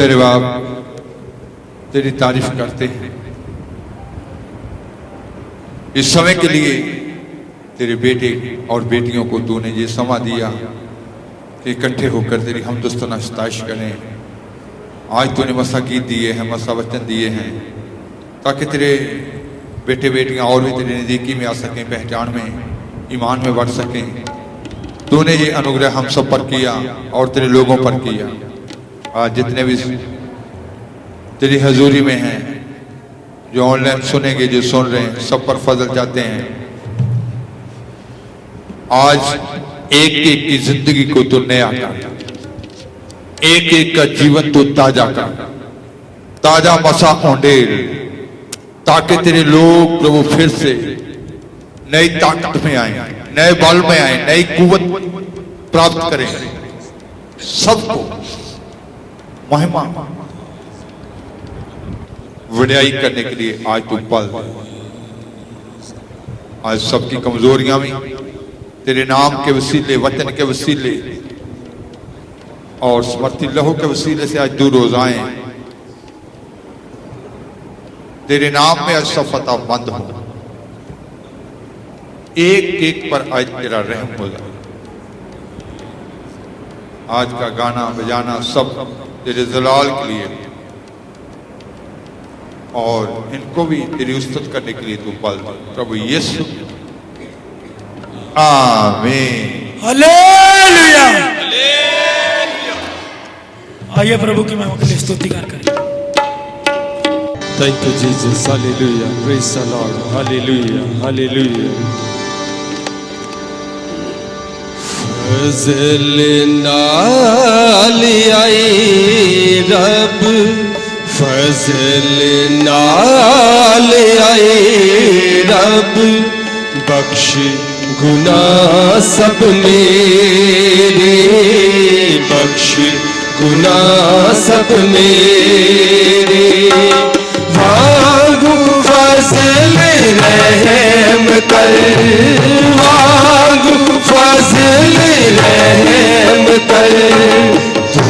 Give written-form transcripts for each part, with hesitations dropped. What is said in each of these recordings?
तेरे बाप तेरी तारीफ करते हैं इस समय के लिए। तेरे बेटे और बेटियों को तूने ये समा दिया कि इकट्ठे होकर तेरी हमदुस्ताना सताइश करें। आज तूने मसा गीत दिए हैं, मसा वचन दिए हैं, ताकि तेरे बेटे बेटियां और भी तेरी नज़दीकी में आ सकें, पहचान में, ईमान में बढ़ सकें। तूने ये अनुग्रह हम सब पर किया और तेरे लोगों पर किया। आज जितने भी तेरी हजूरी में हैं, जो ऑनलाइन सुनेंगे, जो सुन रहे हैं, सब पर फजल जाते हैं। आज एक एक की जिंदगी को तो नया कर, एक एक का जीवन तो ताजा कर, ताजा मसा ओंडेल, ताकि तेरे लोग प्रभु फिर से नई ताकत में आए, नए बल में आए, नई कुवत प्राप्त करें। सबको महिमा वड्याई करने के लिए आज तू पल, आज सबकी कमजोरियां भी तेरे नाम के वसीले, वचन के वसीले और समर्थी लहू के वसीले से आज दूर हो जाए। तेरे नाम में आज सफता बंद हो, एक एक पर आज तेरा रहम हो जाए। आज का गाना बजाना सब तेरे जलाल के लिए और इनको भी तेरी उस्तत करने के लिए तू पल प्रभु यीशु, आमीन, हालेलुया। आइए प्रभु की महिमा के लिए स्तुति करें। Thank you Jesus, hallelujah, praise the Lord, hallelujah, hallelujah. Fazal नाल आए रब, फज़ल नाल आए रब, बख्श गुनाह सब मेरे, बख्श गुनाह सब मेरे। वांगू फज़ल रहम कर, वांगू फज़ल रहम कर, तू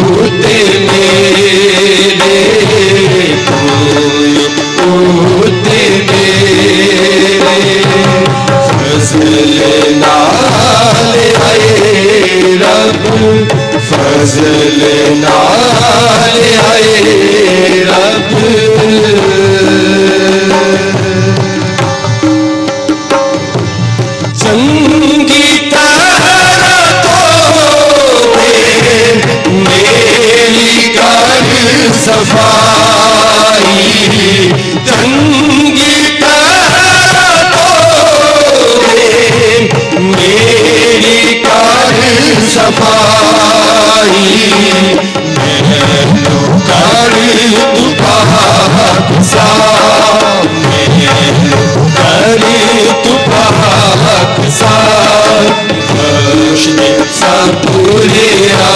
ऊते मेरे, तू ऊते मेरे। फज़ल नाल आए रब, फज़ल नाल आए रब। चंगी तरह तो मेरी कर सफाई, चंगी तरह तो मेरी कर सफाई। मैं कर तू पाक साफ, मैं कर तू पाक साफ, बख्श दे सब बुराई,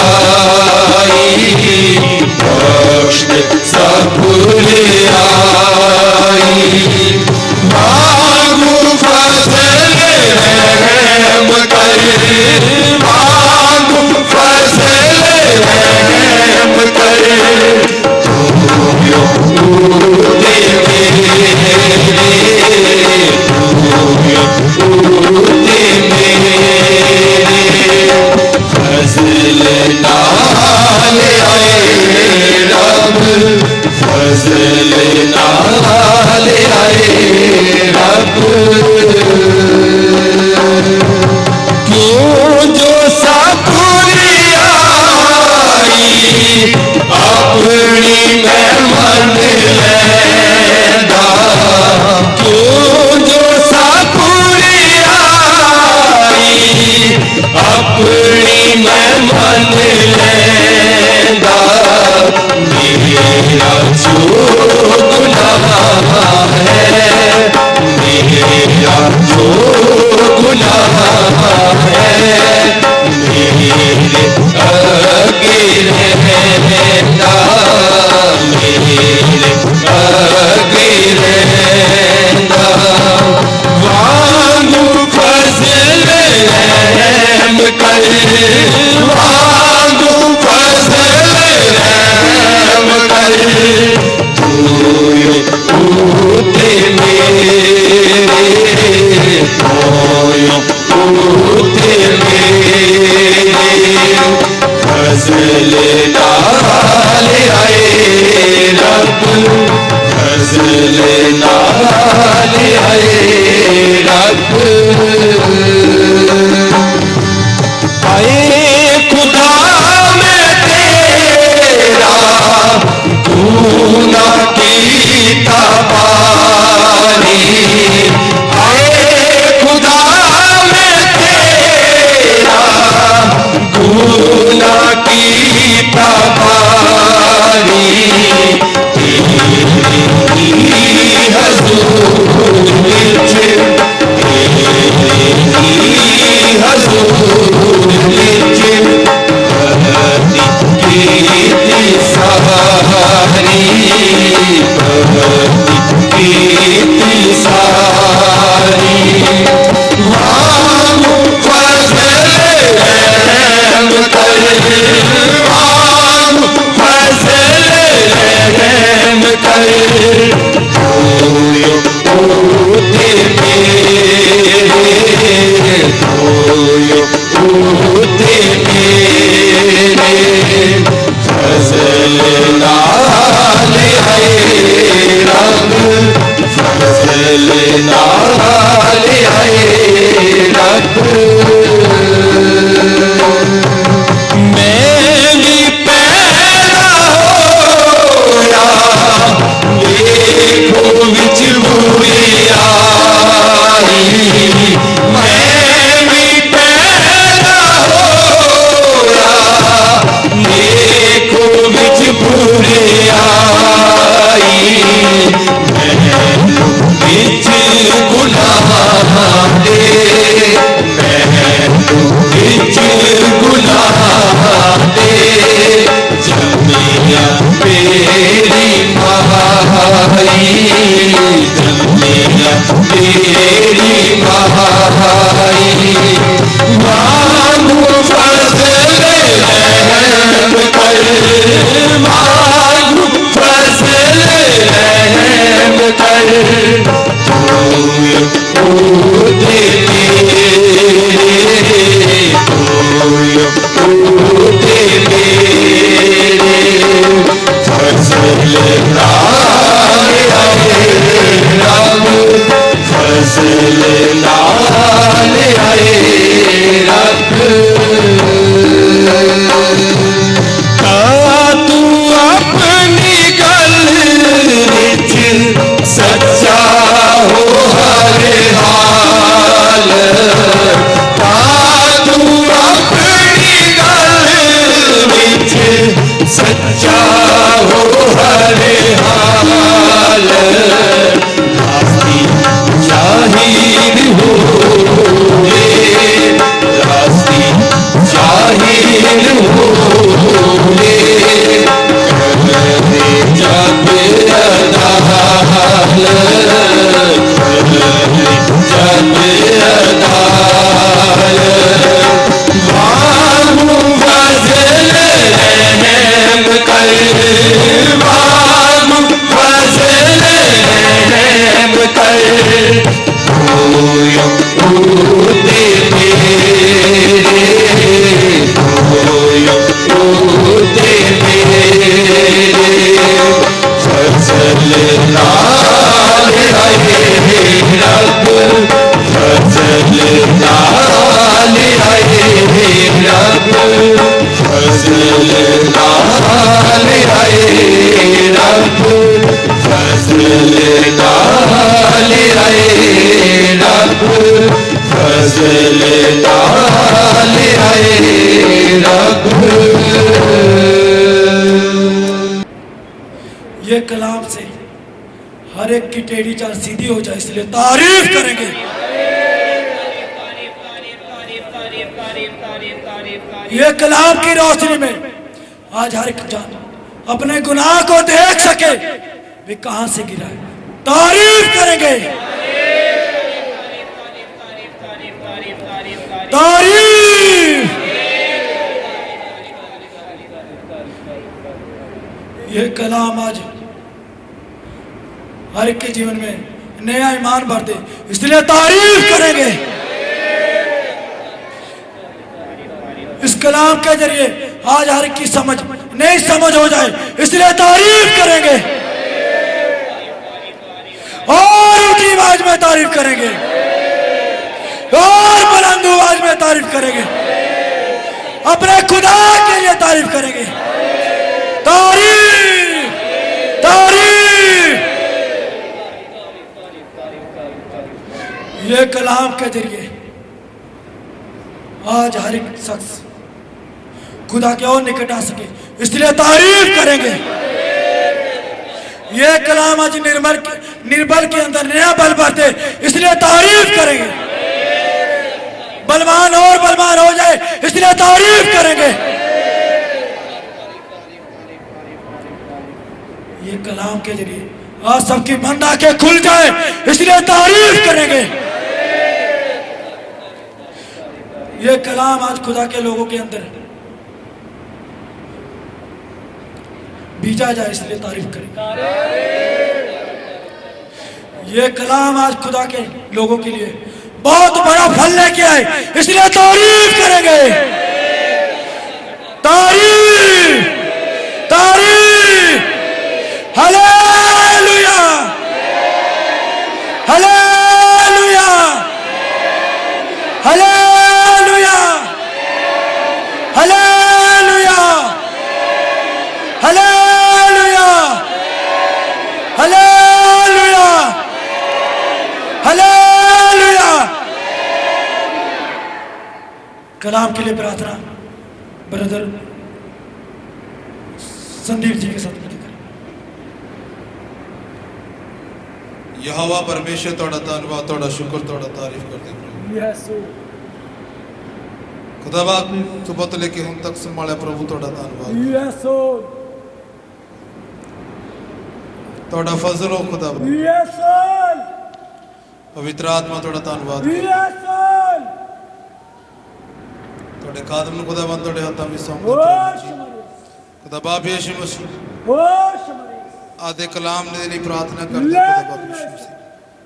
बख्श दे सब बुराई। मांगू फज़ल रहम कर, मांगू फज़ल रहम कर, तू दे मेरे, तू दे मेरे। फज़ल नाल आए रब, फज़ल नाल आए रब। क्यों जो सापुरी आई अपनी मेहमान लेंदा, क्यों जो सापुरी आई अपनी मेहमान लेंदा। मेरा जो गुनाह है फजले नाल आए रब, फजले नाल आए रब। आए खुदा मैं तेरा गुना कीता बारी, आए खुदा मैं तेरा गुना कीता बारी। तेरी हजूर विच, तेरी हजूर विच भक्ति कीती सारी, भक्ति कीती सारी। मांगू फजले रहम कर, मांगू फजले रहम कर। होयो ओते मेरे, होयो ओते मेरे, फजल नाल आए रब, फजल नाल आए रब। मैं भी पैदा होया देखो विच बुरी आई, मैं भी पैदा होया देखो विच बुरी आई। मैं विच गुनाह दे, मैं विच गुनाह दे जमिया तेरी माई, जमिया तेरी माई। मांगू फजले रहम कर, मांगू फजले रहम कर। होयो ओते मेरे, होयो ओते मेरे, फजल नाल आए रब, फजल नाल आए रब। तू अपनी गल विच सच्चा हो हर हाल, तू अपनी गल विच सच्चा हो हर हाल। रास्ती जाहिर होए, रास्ती जाहिर होए, करे जग अदाल, करे जग अदाल। मांगू फजले रहम कर, मांगू फजले रहम कर। होयो ओते मेरे, होयो ओते मेरे, फजल नाल आए रब, फजल नाल आए रब, फजल नाल आए रब, फजल नाल आए रब, फजल नाल आए रब। ये कलाम से हर एक की टेढ़ी चाल सीधी हो जाए, इसलिए तारीफ करेंगे। ये कलाम की रोशनी में आज हर एक जान अपने गुनाह को देख सके, वे कहां से गिरा है। तारीफ करेंगे, तारीफ। ये कलाम आज हर एक के जीवन में नया ईमान भर दे, इसलिए तारीफ करेंगे। इस कलाम के जरिए आज हर की समझ नहीं समझ हो जाए, इसलिए तारीफ करेंगे और ऊंची आवाज में तारीफ करेंगे और बुलंद आवाज में तारीफ करेंगे, अपने खुदा के लिए तारीफ करेंगे। तारीफ तारीफ। ये कलाम के जरिए आज हर एक शख्स खुदा के और निकट आ सके, इसलिए तारीफ करेंगे। ये कलाम आज निर्बल के अंदर नया बल भरते, इसलिए तारीफ करेंगे। बलवान और बलवान हो जाए, इसलिए तारीफ करेंगे। ये कलाम के जरिए आज सबकी बंद आंखें खुल जाए, इसलिए तारीफ करेंगे। ये कलाम आज खुदा के लोगों के अंदर बीजा जाए, इसलिए तारीफ करेंगे। ये कलाम आज खुदा के लोगों के लिए बहुत बड़ा फल लेके आए, इसलिए तारीफ करेंगे। तारीफ तारीफ। Hallelujah hallelujah hallelujah hallelujah hallelujah hallelujah hallelujah. Kalam के लिए प्रार्थना ब्रदर संदीप जी के साथ करें। यहोवा परमेश्वर तोड़ा धन्यवाद, तोड़ा शुक्र, तोड़ा तारीफ करते प्रभु। खुदावा सुबह तो लेके हम तक संभाले प्रभु, तोड़ा धन्यवाद। तोड़ा फजल हो खुदावा, पवित्र आत्मा तोड़ा धन्यवाद। तोड़े कादम खुदावा तोड़े हाथों में सौंप खुदा बाप यीशु मसीह आधे कलाम ने तेरी प्रार्थना करते खुदा बाप यीशु मसीह,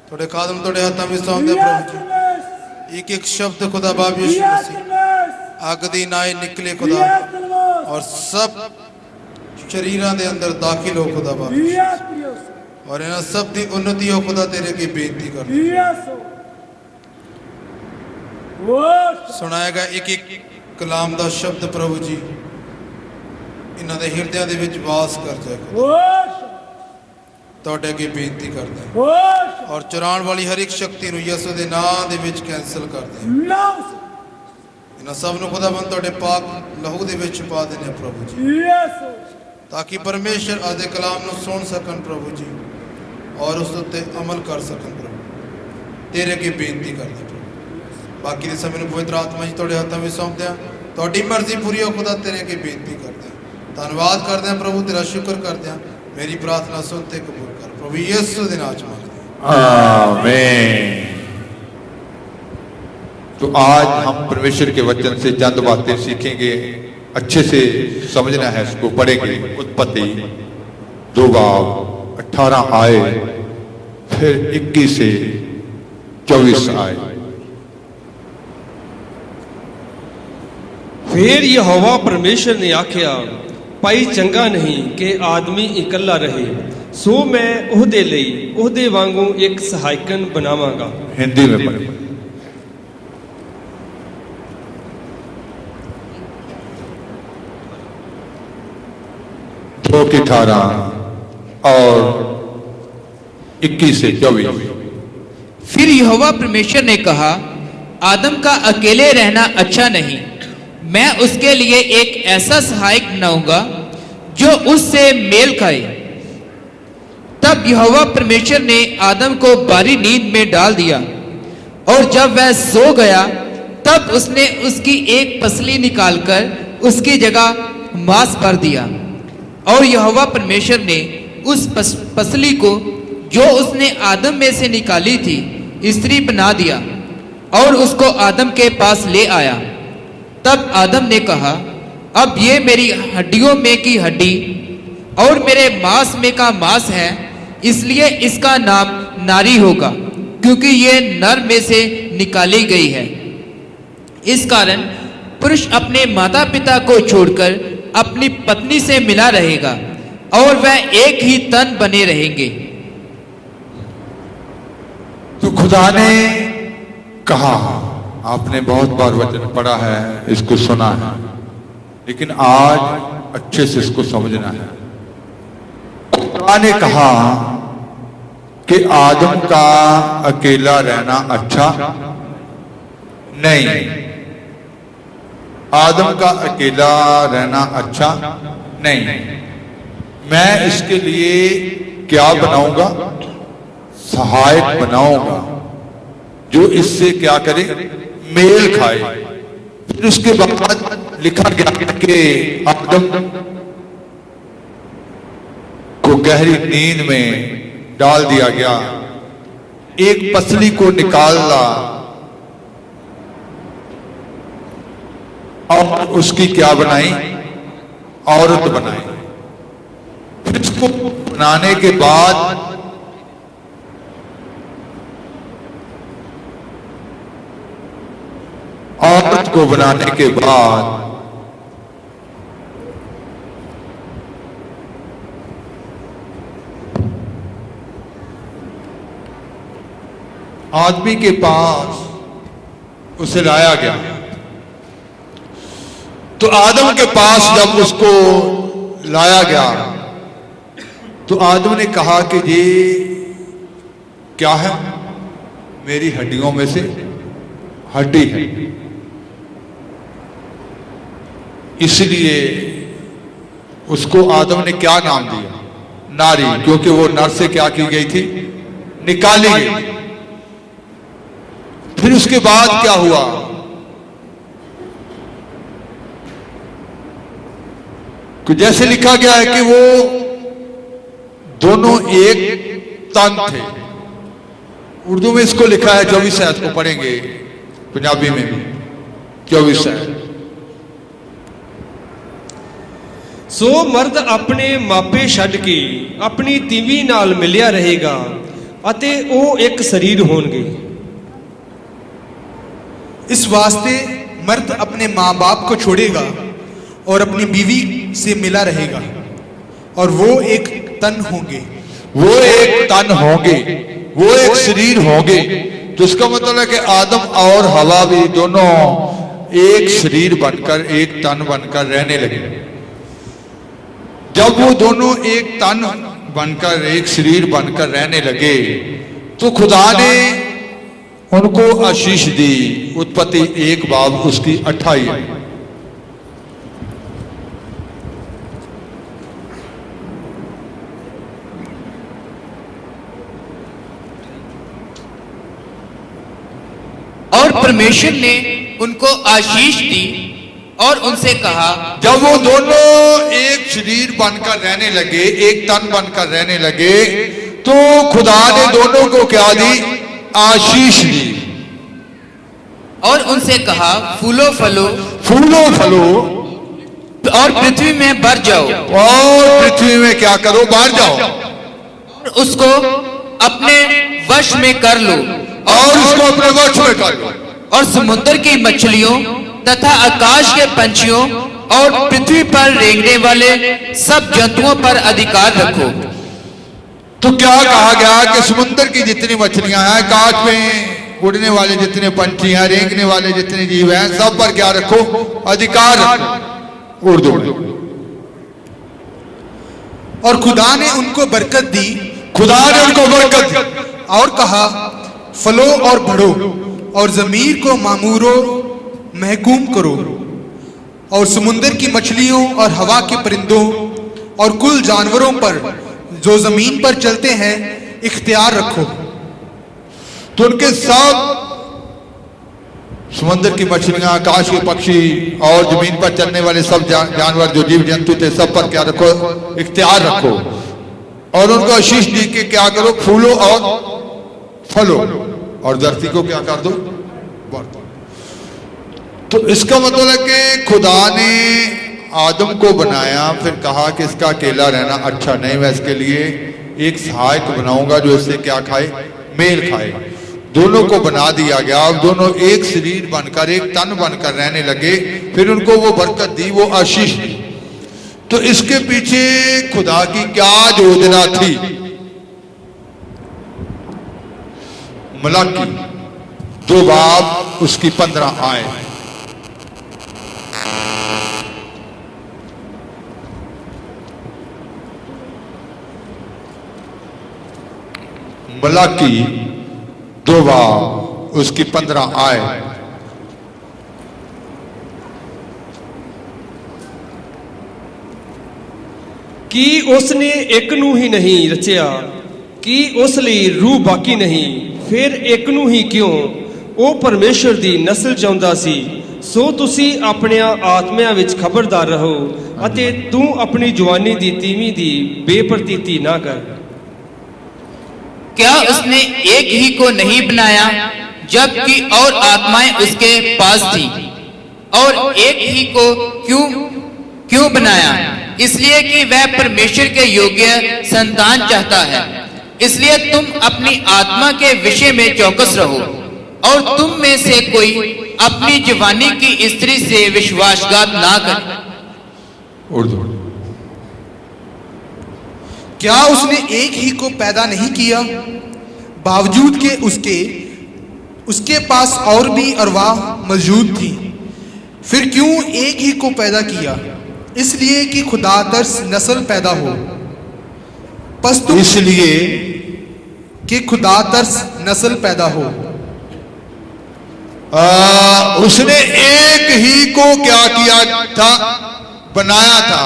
थोड़े कादम थोड़े हाथों में सौंप दे प्रभु। एक एक शब्द खुदा बाप यीशु मसीह आगदी नाए निकले खुदा, और सब शरीरां दे अंदर दाखिल हो खुदा बाप, और इन्हां सब दी उन्नति हो खुदा तेरे की बेनती कर। सुनाएगा एक एक कलाम दा शब्द प्रभु जी इन्हां दे हिरदियां दे विच वास कर जाए, तोड़े की बेनती करते हैं। और चुराण वाली हर एक शक्ति नूं यसू दे नाम दे विच कैंसल करते हैं। इन्हां सब नूं खुदावंद तोड़े पाक लहू दे विच पा देने प्रभु जी, ताकि परमेश्वर आदे कलाम नूं सुन सकन प्रभु जी, और उस उत्ते अमल कर सकन प्रभु, तेरे की बेनती करते प्रभु। बाकी दे समय नूं पवित्र आत्मा जी तोड़े हाथों में सौंप दिया, तोड़ी मर्जी पूरी हो खुदा, तेरे की बेनती करते हैं। धन्यवाद करते हैं प्रभु, तेरा शुक्र करते हैं। मेरी प्रार्थना सुनते कबूल कर प्रभु यीशु दे नाम में मांगते हैं, आमीन। तो आज हम परमेश्वर के वचन से चंद बातें सीखेंगे, अच्छे से समझना है, इसको पढ़ेंगे। उत्पत्ति 2:18 आए, फिर 21 से 24 आए। फिर यहोवा परमेश्वर ने आख्या, पाई चंगा नहीं कि आदमी इकल्ला रहे, सो मैं ओहदे लई ओहदे वांगू एक सहायकन बनावांगा। हिंदी में पढ़े। 2:18 और 21 से 24। फिर यहोवा परमेश्वर ने कहा, आदम का अकेले रहना अच्छा नहीं, मैं उसके लिए एक ऐसा सहायक बनाऊंगा जो उससे मेल खाए। तब यहोवा परमेश्वर ने आदम को बारी नींद में डाल दिया, और जब वह सो गया तब उसने उसकी एक पसली निकालकर उसकी जगह मांस भर दिया, और यहोवा परमेश्वर ने उस पसली को जो उसने आदम में से निकाली थी स्त्री बना दिया, और उसको आदम के पास ले आया। तब आदम ने कहा, अब ये मेरी हड्डियों में की हड्डी और मेरे मांस में का मांस है, इसलिए इसका नाम नारी होगा, क्योंकि ये नर में से निकाली गई है। इस कारण पुरुष अपने माता पिता को छोड़कर अपनी पत्नी से मिला रहेगा और वह एक ही तन बने रहेंगे। तो खुदा ने कहा, आपने बहुत बार वचन पढ़ा है, इसको सुना है, लेकिन आज अच्छे से इसको समझना है। खुदा ने कहा कि आदम का अकेला रहना अच्छा नहीं, आदम का अकेला रहना अच्छा नहीं। मैं इसके लिए क्या बनाऊंगा? सहायक बनाऊंगा जो इससे क्या करे, मेल खाए। फिर उसके बाद लिखा गया कि आदम को गहरी नींद में डाल दिया गया, एक पसली को निकाला और उसकी क्या बनाई, औरत बनाई। फिर उसको बनाने के बाद औरत को बनाने के बाद आदमी के पास उसे लाया गया। तो आदम के पास जब उसको लाया गया तो आदम ने कहा कि ये क्या है? मेरी हड्डियों में से हड्डी है। इसलिए उसको आदम ने क्या नाम दिया? नारी, क्योंकि वो नर से क्या की गई थी? निकाली गई। फिर उसके बाद क्या हुआ? कि जैसे लिखा गया है कि वो दोनों एक तन थे। उर्दू में इसको लिखा है, 24 आयत को पढ़ेंगे, पंजाबी में भी 24 आयत। सो मर्द अपने मापे छड्ड के अपनी तीवी नाल मिलिया रहेगा अते ओ एक शरीर होणगे। इस वास्ते मर्द अपने माँ बाप को छोड़ेगा और अपनी बीवी से मिला रहेगा और वो एक तन होंगे। वो एक तन होंगे, वो एक शरीर होंगे। तो इसका मतलब है कि आदम और हवा भी दोनों एक शरीर बनकर, एक तन बनकर रहने लगे। जब वो दोनों एक तन बनकर, एक शरीर बनकर रहने लगे तो खुदा ने उनको आशीष दी। उत्पत्ति 1 बाब उसकी 28। और परमेश्वर ने उनको आशीष दी और उनसे कहा, जब वो दोनों एक शरीर बनकर रहने लगे, एक तन बनकर रहने लगे, तो खुदा ने दोनों को क्या दी? आशीष दी। और उनसे कहा, फूलो फलो, फूलो फलो और पृथ्वी में बढ़ जाओ, और पृथ्वी में क्या करो? बढ़ जाओ, और उसको अपने वश में कर लो, और उसको अपने वश में कर लो, और समुद्र की मछलियों तथा आकाश के पंछियों और पृथ्वी पर रेंगने वाले सब जंतुओं पर अधिकार रखो। तो क्या कहा गया कि समुद्र की जितनी मछलियां हैं, आकाश में उड़ने वाले जितने पंछी हैं, रेंगने वाले जितने जीव हैं, सब पर क्या रखो? अधिकार रखो। उर्दू में। और खुदा ने उनको बरकत दी, खुदा ने उनको बरकत दी और कहा, फलो और बढ़ो और जमीर को मामूरो महकूम करो और समुद्र की मछलियों और हवा के परिंदों और कुल जानवरों पर जो जमीन पर चलते हैं इख्तियार रखो। तो उनके सब समुद्र की मछलियां, आकाश के पक्षी और जमीन पर चलने वाले सब जानवर जो जीव जंतु थे, सब पर क्या रखो? इख्तियार रखो। और उनको आशीष दी कि क्या करो? फूलो और फलो, और धरती को क्या कर दो? बढ़ो। तो इसका मतलब है कि खुदा ने आदम को बनाया, फिर कहा कि इसका अकेला रहना अच्छा नहीं, मैं इसके लिए एक सहायक बनाऊंगा जो इससे क्या खाए? मेल खाए। दोनों को बना दिया गया। अब दोनों एक शरीर बनकर, एक तन बनकर रहने लगे। फिर उनको वो बरकत दी, वो आशीष दी। तो इसके पीछे खुदा की क्या योजना थी? मलाकी 2 बाब उसकी 15 आयत। मलाकी 2 बाब उसकी 15 आयत। कि उसने एक नू ही नहीं रचिया, कि उस ਲਈ रूह बाकी नहीं, फिर एक नू ही क्यों? ਉਹ ਪਰਮੇਸ਼ਰ ਦੀ ਨਸਲ ਚਾਹੁੰਦਾ ਸੀ। ਸੋ ਤੁਸੀਂ ਆਪਣੀਆਂ ਆਤਮਿਆਂ ਵਿੱਚ ਖਬਰਦਾਰ ਰਹੋ ਅਤੇ ਤੂੰ ਆਪਣੀ ਜਵਾਨੀ ਦੀ ਤੀਵੀਂ ਦੀ ਬੇਪਰਤੀਤੀ ਨਾ ਕਰ। क्या उसने एक ही को नहीं बनाया जबकि और आत्माएं उसके पास थी? और एक ही को क्यों बनाया? इसलिए कि वह परमेश्वर के योग्य संतान चाहता है। इसलिए तुम अपनी आत्मा के विषय में चौकस रहो और तुम में से कोई अपनी जवानी की स्त्री से विश्वासघात ना करे। उर्दू। क्या उसने एक ही को पैदा नहीं किया, बावजूद के उसके पास और भी अरवाह मौजूद थी? फिर क्यों एक ही को पैदा किया? इसलिए कि खुदा तरस नस्ल पैदा हो। बस तुम इसलिए कि खुदा तरस नस्ल पैदा हो। उसने एक ही को क्या किया था? बनाया था,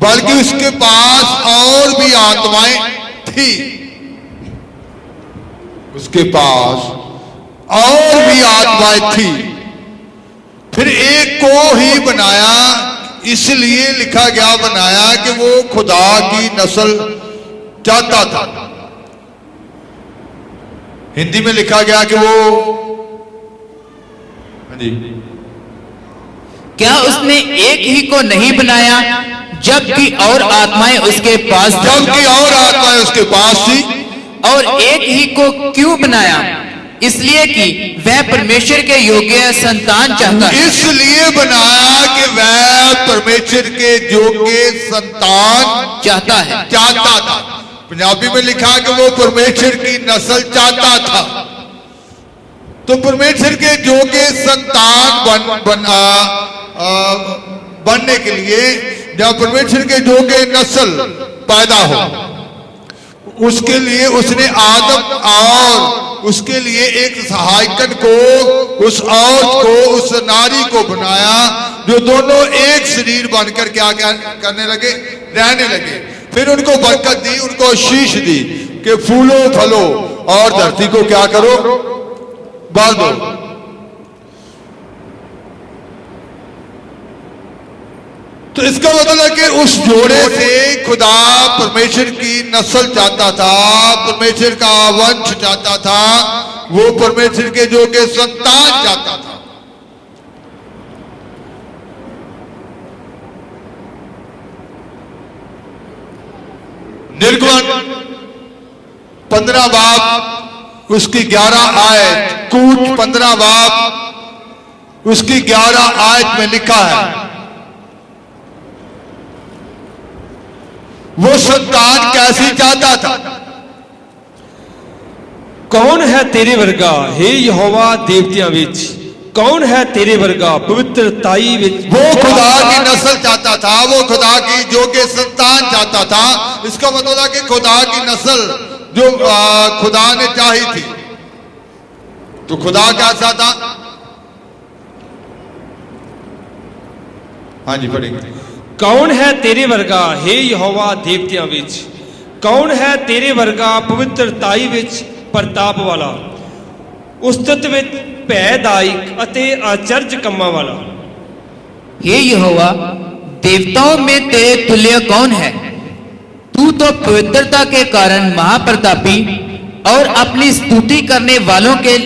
बल्कि उसके पास और भी आत्माएं थी। उसके पास और भी आत्माएं थी। फिर एक को ही बनाया, इसलिए लिखा गया बनाया कि वो खुदा की नस्ल चाहता था। हिंदी में लिखा गया कि वो जी, क्या उसने एक ही को नहीं बनाया जबकि और आत्माएं उसके पास थी? जबकि और आत्माएं उसके पास थी। और एक ही को क्यों बनाया? इसलिए कि वह परमेश्वर के योग्य संतान चाहता है। इसलिए बनाया कि वह परमेश्वर के योग्य संतान चाहता था। पंजाबी में लिखा कि वो परमेश्वर की नस्ल चाहता था। तो परमेश्वर के योग्य संतान बनने के लिए, जब परमेश्वर के योग्य नस्ल पैदा हो, उसके लिए उसने आदम और उसके लिए एक सहायकन को, उस औरत को, उस नारी को बनाया, जो दोनों एक शरीर बनकर क्या करने लगे? रहने लगे। फिर उनको बरकत दी, उनको आशीष दी कि फूलो फलो और धरती को क्या करो? बांध दो। तो इसका मतलब है कि उस जोड़े से खुदा परमेश्वर की नस्ल चाहता था, परमेश्वर का वंश चाहता था, वो परमेश्वर के जो के संतान चाहता था। निर्गमन 15 बाब उसकी 11 आयत, कूच 15 बाब उसकी 11 आयत में लिखा है, वो संतान कैसी चाहता था? कौन है तेरे वर्गा हे यहोवा देवतियां विच? कौन है तेरे वर्गा पवित्रताई विच? वो खुदा की नस्ल चाहता था, वो खुदा की जो के संतान चाहता था। इसका मतलब है कि खुदा की नस्ल जो खुदा ने चाही थी। तो खुदा कैसा था? हाँ जी, पढ़ेंगे। कौन है तेरे वर्गा हे यहोवा देवतियां विच? कौन है तेरे वर्गा पवित्रताई विच प्रताप वाला, उस्तत विच भयदायक अते आचर्ज कम्मां वाला? हे यहोवा, देवताओं में तेरे तुल्य कौन है? तू तो पवित्रता के कारण महाप्रतापी और अपनी स्तुति करने वालों के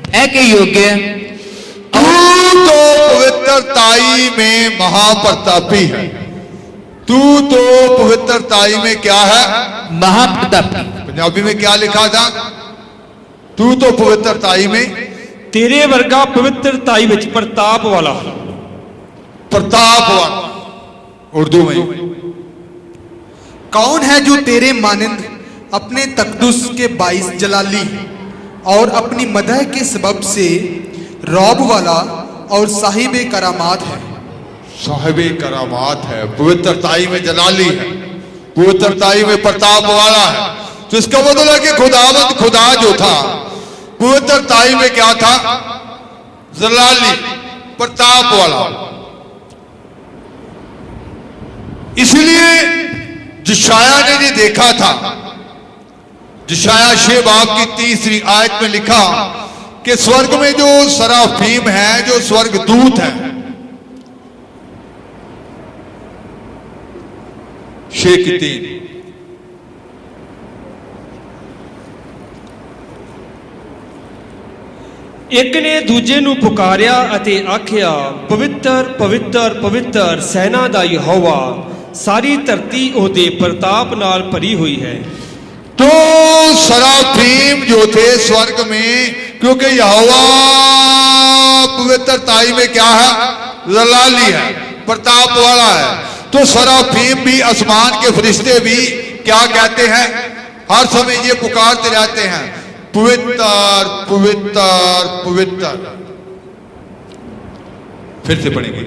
भय के योग्य। तू तो पवित्रताई में महाप्रतापी है। तू तो पवित्रताई में क्या है? महाप्रतापी। पंजाबी में क्या लिखा था? तू तो पवित्रताई में तेरे वर्गा पवित्रताई विच प्रताप वाला प्रताप वाला। उर्दू में कौन है जो तेरे मानिंद अपने तकदुस के बाइस जलाली और अपनी मदह के सबब से रौब वाला और साहिब करामात है। साहिब करामात है, पवित्रताई में जलाली है, पवित्रताई में प्रताप वाला है। तो इसका मतलब है कि खुदावंद खुदा जो था पवित्रताई में क्या था? जलाली, प्रताप वाला। इसलिए जिशाया ने ये देखा था, जिशाया 6 बाब की 3री आयत में लिखा कि स्वर्ग में जो सराफीम है, जो स्वर्ग दूत है, 6 की 3, एक ने दूजे ਨੂੰ ਪੁਕਾਰਿਆ ਅਤੇ ਆਖਿਆ ਪਵਿੱਤਰ ਪਵਿੱਤਰ ਪਵਿੱਤਰ ਸੈਨਾ ਦਾ ਯਹੋਵਾ ਸਾਰੀ ਧਰਤੀ ਉਹਦੇ ਪ੍ਰਤਾਪ ਨਾਲ ਭਰੀ ਹੋਈ है। तो सराफीम जो थे स्वर्ग में, क्योंकि यहोवा पवित्रताई में क्या है? जलाली है, प्रताप वाला है। तो सराफीम भी, आसमान के फरिश्ते भी क्या कहते हैं? हर समय ये पुकारते रहते हैं, पवित्र पवित्र पवित्र। फिर से पढ़ेंगे।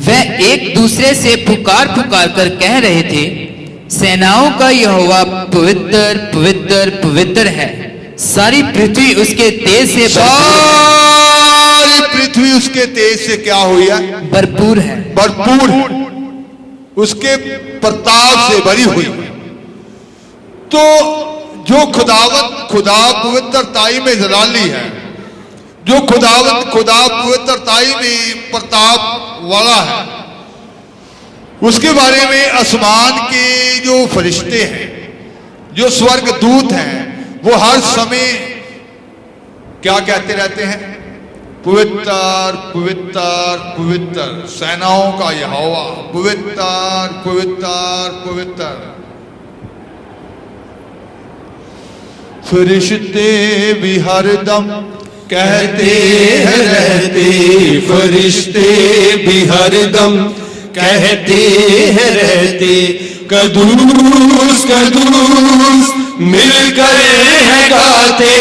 वह एक दूसरे से पुकार पुकार कर कह रहे थे, सेनाओं का यहोवा पवित्र पवित्र पवित्र है, सारी पृथ्वी उसके तेज से सारी पृथ्वी उसके तेज से क्या हुई है? भरपूर है। भरपूर, उसके प्रताप से भरी हुई। तो जो खुदावंत खुदा पवित्रताई में जलाली है, जो खुदावंत खुदा पवित्रताई में प्रताप वाला है, उसके बारे में आसमान के जो फरिश्ते हैं, जो स्वर्ग दूत हैं, वो हर समय क्या कहते रहते हैं? पवित्र पवित्र पवित्र, सेनाओं का यहोवा पवित्र पवित्र पवित्र। फरिश्ते भी हरदम कहते हैं रहते, फरिश्ते भी हरदम कहते हैं रहते, कदूस कदूस मिलकर है गाते,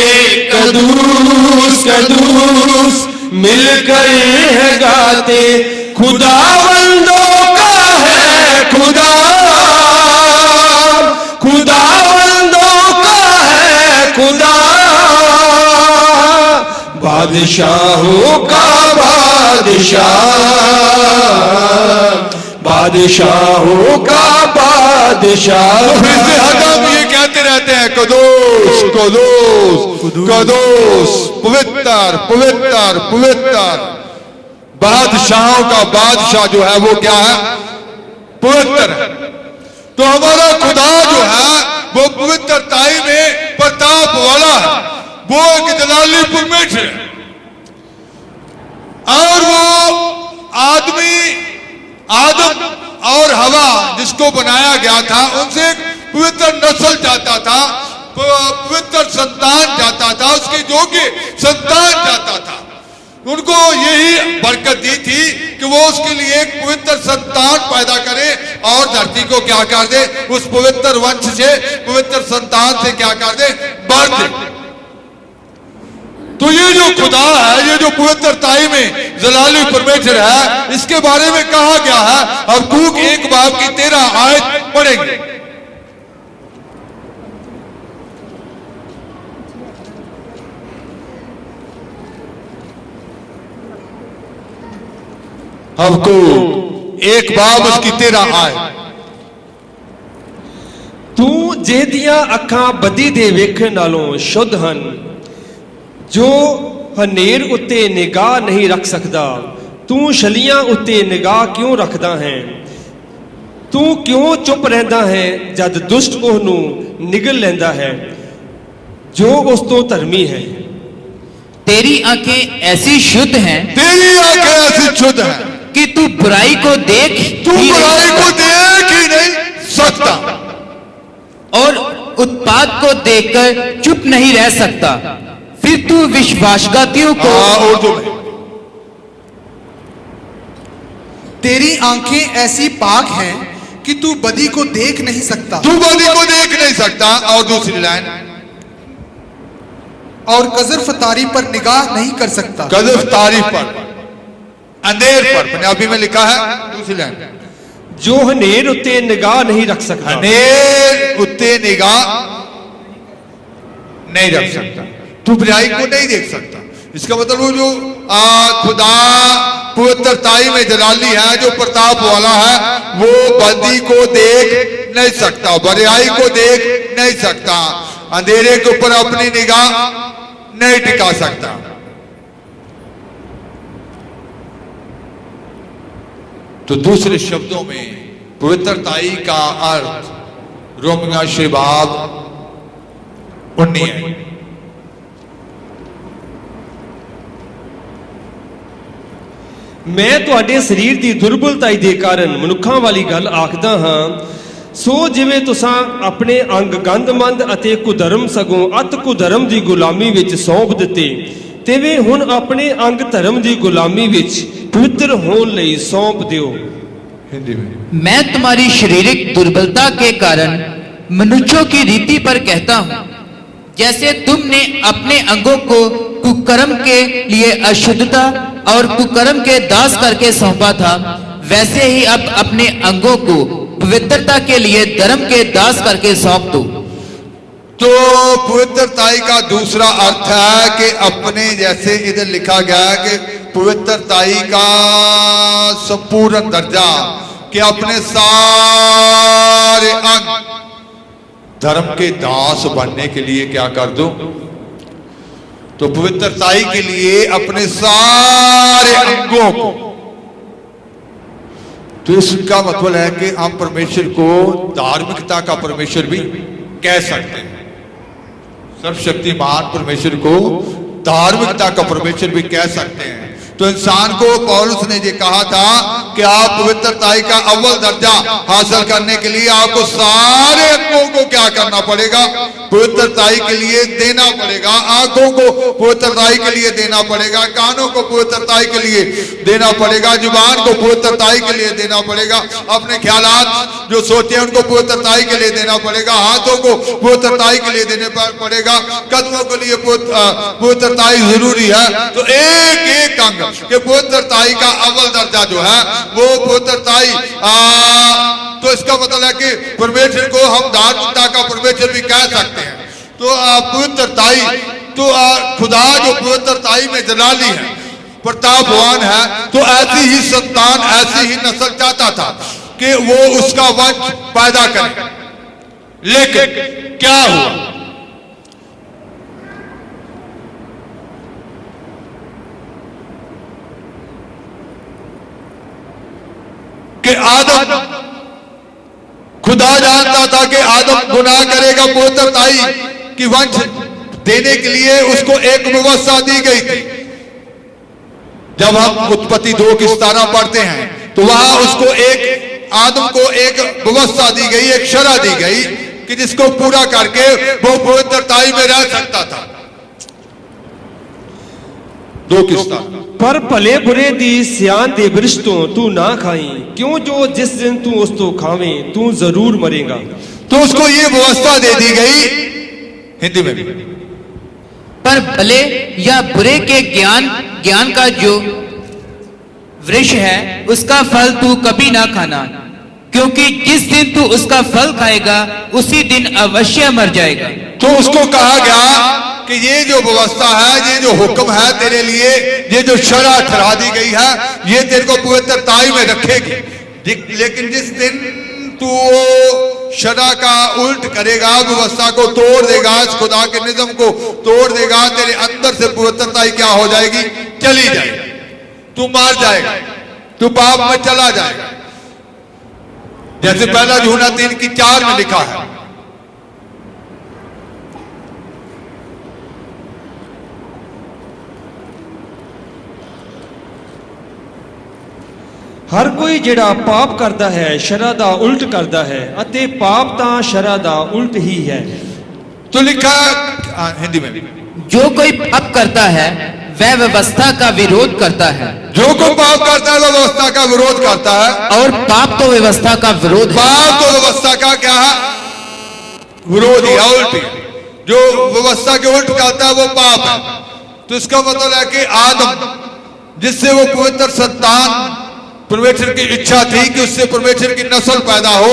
कदूस कदूस मिलकर है गाते, खुदावंदों का है खुदा, खुदावंदों का है खुदा, बादशाहों का बादशाह, बादशाहों का बादशाह। फिर से हम ये कहते रहते हैं, कदोस कदोस कदोस, पवित्र पवित्र पवित्र। बादशाहों का बादशाह जो है वो क्या है? पवित्र है। तो हमारा खुदा जो है वो पवित्रताई में प्रताप वाला है, वो एक जलाली परमेश्वर है। और वो आदम और हवा जिसको बनाया गया था, उनसे एक पवित्र नस्ल जाता था, पवित्र संतान जाता था, उसके योग्य संतान जाता था। उनको यही बरकत दी थी कि वो उसके लिए एक पवित्र संतान पैदा करे और धरती को क्या कर दे? उस पवित्र वंश से, पवित्र संतान से क्या कर दे? बढ़ दे। तो ये जो खुदा है, ये जो पवित्रताई में जलाली परमेश्वर है, इसके बारे में कहा गया है। हबक्कूक 1 बाब की 13 आयत पढ़ेंगे। हबक्कूक 1 बाब उसकी 13 आयत। ਤੂੰ ਜਿਹਦੀਆਂ ਅੱਖਾਂ ਬਦੀ ਦੇ ਵੇਖਣ ਨਾਲੋਂ ਸ਼ੁੱਧ ਹਨ, ਜੋ ਹਨੇਰ ਉੱਤੇ ਨਿਗਾਹ ਨਹੀਂ ਰੱਖ ਸਕਦਾ, ਤੂੰ ਛਲੀਆਂ ਉੱਤੇ ਨਿਗਾਹ ਕਿਉਂ ਰੱਖਦਾ ਹੈ? ਤੂੰ ਕਿਉਂ ਚੁੱਪ ਰਹਿੰਦਾ ਹੈ ਜਦ ਦੁਸ਼ਟ ਉਹਨੂੰ ਨਿਗਲ ਲੈਂਦਾ ਹੈ, ਜੋ ਉਸ ਤੋਂ ਧਰਮੀ ਹੈ? तेरी आंखें ऐसी शुद्ध हैं, तेरी आंखें ऐसी शुद्ध हैं कि तू बुराई को देख तू बुराई को देख ही नहीं सकता और उत्पात बात को देखकर चुप नहीं रह सकता, फिर तू विश्वासघातियों को उर्दू में। तेरी आंखें ऐसी पाक हैं कि तू बदी को देख नहीं सकता, तू बदी को देख नहीं सकता। और दूसरी लाइन, और कजर फतारी पर निगाह नहीं कर सकता। कज़फ तारीफ पर, अंधेर पर, पंजाबी में लिखा है। दूसरी लाइन, जो हनेर उत्ते निगाह नहीं रख सकता। अंधेर उत्ते निगाह नहीं रख सकता, तू बुराई को नहीं देख सकता। इसका मतलब वो जो खुदा पवित्रताई में जलाली है, जो प्रताप वाला है, वो बदी को देख नहीं सकता, बुराई को देख नहीं सकता, अंधेरे के ऊपर अपनी निगाह नहीं टिका सकता। तो दूसरे शब्दों में पवित्रताई का अर्थ रोमियो शबाब 19 है। मैं ਤੁਹਾਡੇ ਸਰੀਰ ਦੀ ਦੁਰਬਲਤਾਈ ਦੇ ਕਾਰਨ ਮਨੁੱਖਾਂ ਵਾਲੀ ਗੱਲ ਆਖਦਾ ਹਾਂ, ਸੋ ਜਿਵੇਂ ਤੁਸੀਂ ਆਪਣੇ ਅੰਗ ਗੰਦਮੰਦ ਅਤੇ ਕੁਧਰਮ ਸਗੋਂ ਅਤ ਕੁਧਰਮ ਦੀ ਗੁਲਾਮੀ ਵਿੱਚ ਸੌਂਪ ਦਿੱਤੇ, ਤਿਵੇਂ ਹੁਣ ਆਪਣੇ ਅੰਗ ਧਰਮ ਦੀ ਗੁਲਾਮੀ ਵਿੱਚ ਪਵਿੱਤਰ ਹੋਣ ਲਈ ਸੌਂਪ ਦਿਓ। हिंदी में, मैं तुम्हारी शारीरिक दुर्बलता के कारण मनुष्यों की रीति पर कहता हूँ, जैसे तुमने अपने अंगों को कुकर्म के लिए अशुद्धता और कुकर्म के दास करके सौंपा था, वैसे ही अब अपने अंगों को पवित्रता के लिए धर्म के दास करके सौंप दो। तो पवित्रताई का दूसरा अर्थ है कि अपने, जैसे इधर लिखा गया है कि पवित्रताई का संपूर्ण दर्जा, कि अपने सारे अंग धर्म के दास बनने के लिए क्या कर दो। तो पवित्रताई के लिए अपने सारे अंगों को, तो इसका मतलब है कि हम परमेश्वर को धार्मिकता का परमेश्वर भी कह सकते हैं, सर्वशक्तिमान परमेश्वर को धार्मिकता का परमेश्वर भी कह सकते हैं। तो इंसान को पौलुस ने ये कहा था कि आप पवित्रताई का अव्वल दर्जा हासिल करने के लिए आपको सारे अंगों को क्या करना पड़ेगा, पवित्रताई के लिए देना पड़ेगा। आंखों को पवित्रताई के लिए देना पड़ेगा, कानों को पवित्रताई के लिए देना पड़ेगा, जुबान को पवित्रताई के लिए देना पड़ेगा, अपने ख्यालात जो सोचे हैं उनको पवित्रताई के लिए देना पड़ेगा, हाथों को पवित्रताई के लिए देने पड़ेगा, कदमों के लिए पवित्रताई जरूरी है। तो एक एक अंग के पवित्रताई का अव्वल दर्जा जो है वो पवित्रताई, तो इसका मतलब है कि परमेश्वर को हम धार्मिकता का परमेश्वर भी कह सकते हैं। तो पवित्रताई, तो खुदा जो पवित्रताई में जलाली है, प्रतापवान है, तो ऐसी ही संतान, ऐसी ही नस्ल चाहता था कि वो उसका वंश पैदा करे। लेकिन क्या हुआ, कि आदम, खुदा जानता था कि आदम गुनाह करेगा, पवित्रताई की वंश देने के लिए उसको एक व्यवस्था दी गई थी। जब हम उत्पत्ति 2 की 17 पढ़ते हैं तो वहां उसको एक, आदम को एक व्यवस्था दी गई, एक शरह दी गई कि जिसको पूरा करके वो पवित्रताई में रह सकता था। 2 की 17। पर भले बुरे दी सियान दे वृक्ष तो तू ना खाई, क्यों जो जिस दिन तू उस तो खावें तू जरूर मरेगा। तो उसको ये व्यवस्था दे दी गई, हिंदी में भी, पर भले या बुरे के ज्ञान का जो वृक्ष है उसका फल तू कभी ना खाना, क्योंकि जिस दिन तू उसका फल खाएगा उसी दिन अवश्य मर जाएगा। तो उसको कहा गया कि ये जो व्यवस्था है, ये जो हुक्म है तेरे लिए, ये जो शरह ठहरा दी गई है, ये तेरे को पवित्रताई में रखेगी। लेकिन जिस दिन तू शरह का उल्ट करेगा, व्यवस्था को तोड़ देगा, इस खुदा के निज़म को तोड़ देगा, तेरे अंदर से पवित्रताई क्या हो जाएगी, चली जाएगी, तू मार जाएगा, तू पाप में चला जाएगा। जैसे पहला यूहन्ना 3 की 4 में लिखा है। हर कोई जिहड़ा पाप करता है शरह दा उल्ट करता है, अते पाप तां शरह दा उल्ट ही है। तो लिखा हिंदी में, जो कोई पाप करता है वह व्यवस्था का विरोध करता है, जो कोई पाप करता है वो व्यवस्था का विरोध करता है। और पाप तो व्यवस्था का विरोध है। पाप तो व्यवस्था का क्या है? विरोधी है, उल्टी है। जो व्यवस्था के उल्ट करता है वो पाप है। तो इसका मतलब है कि आदम जिससे वो पवित्र संतान परमेश्वर की इच्छा थी कि उससे परमेश्वर की नस्ल पैदा हो,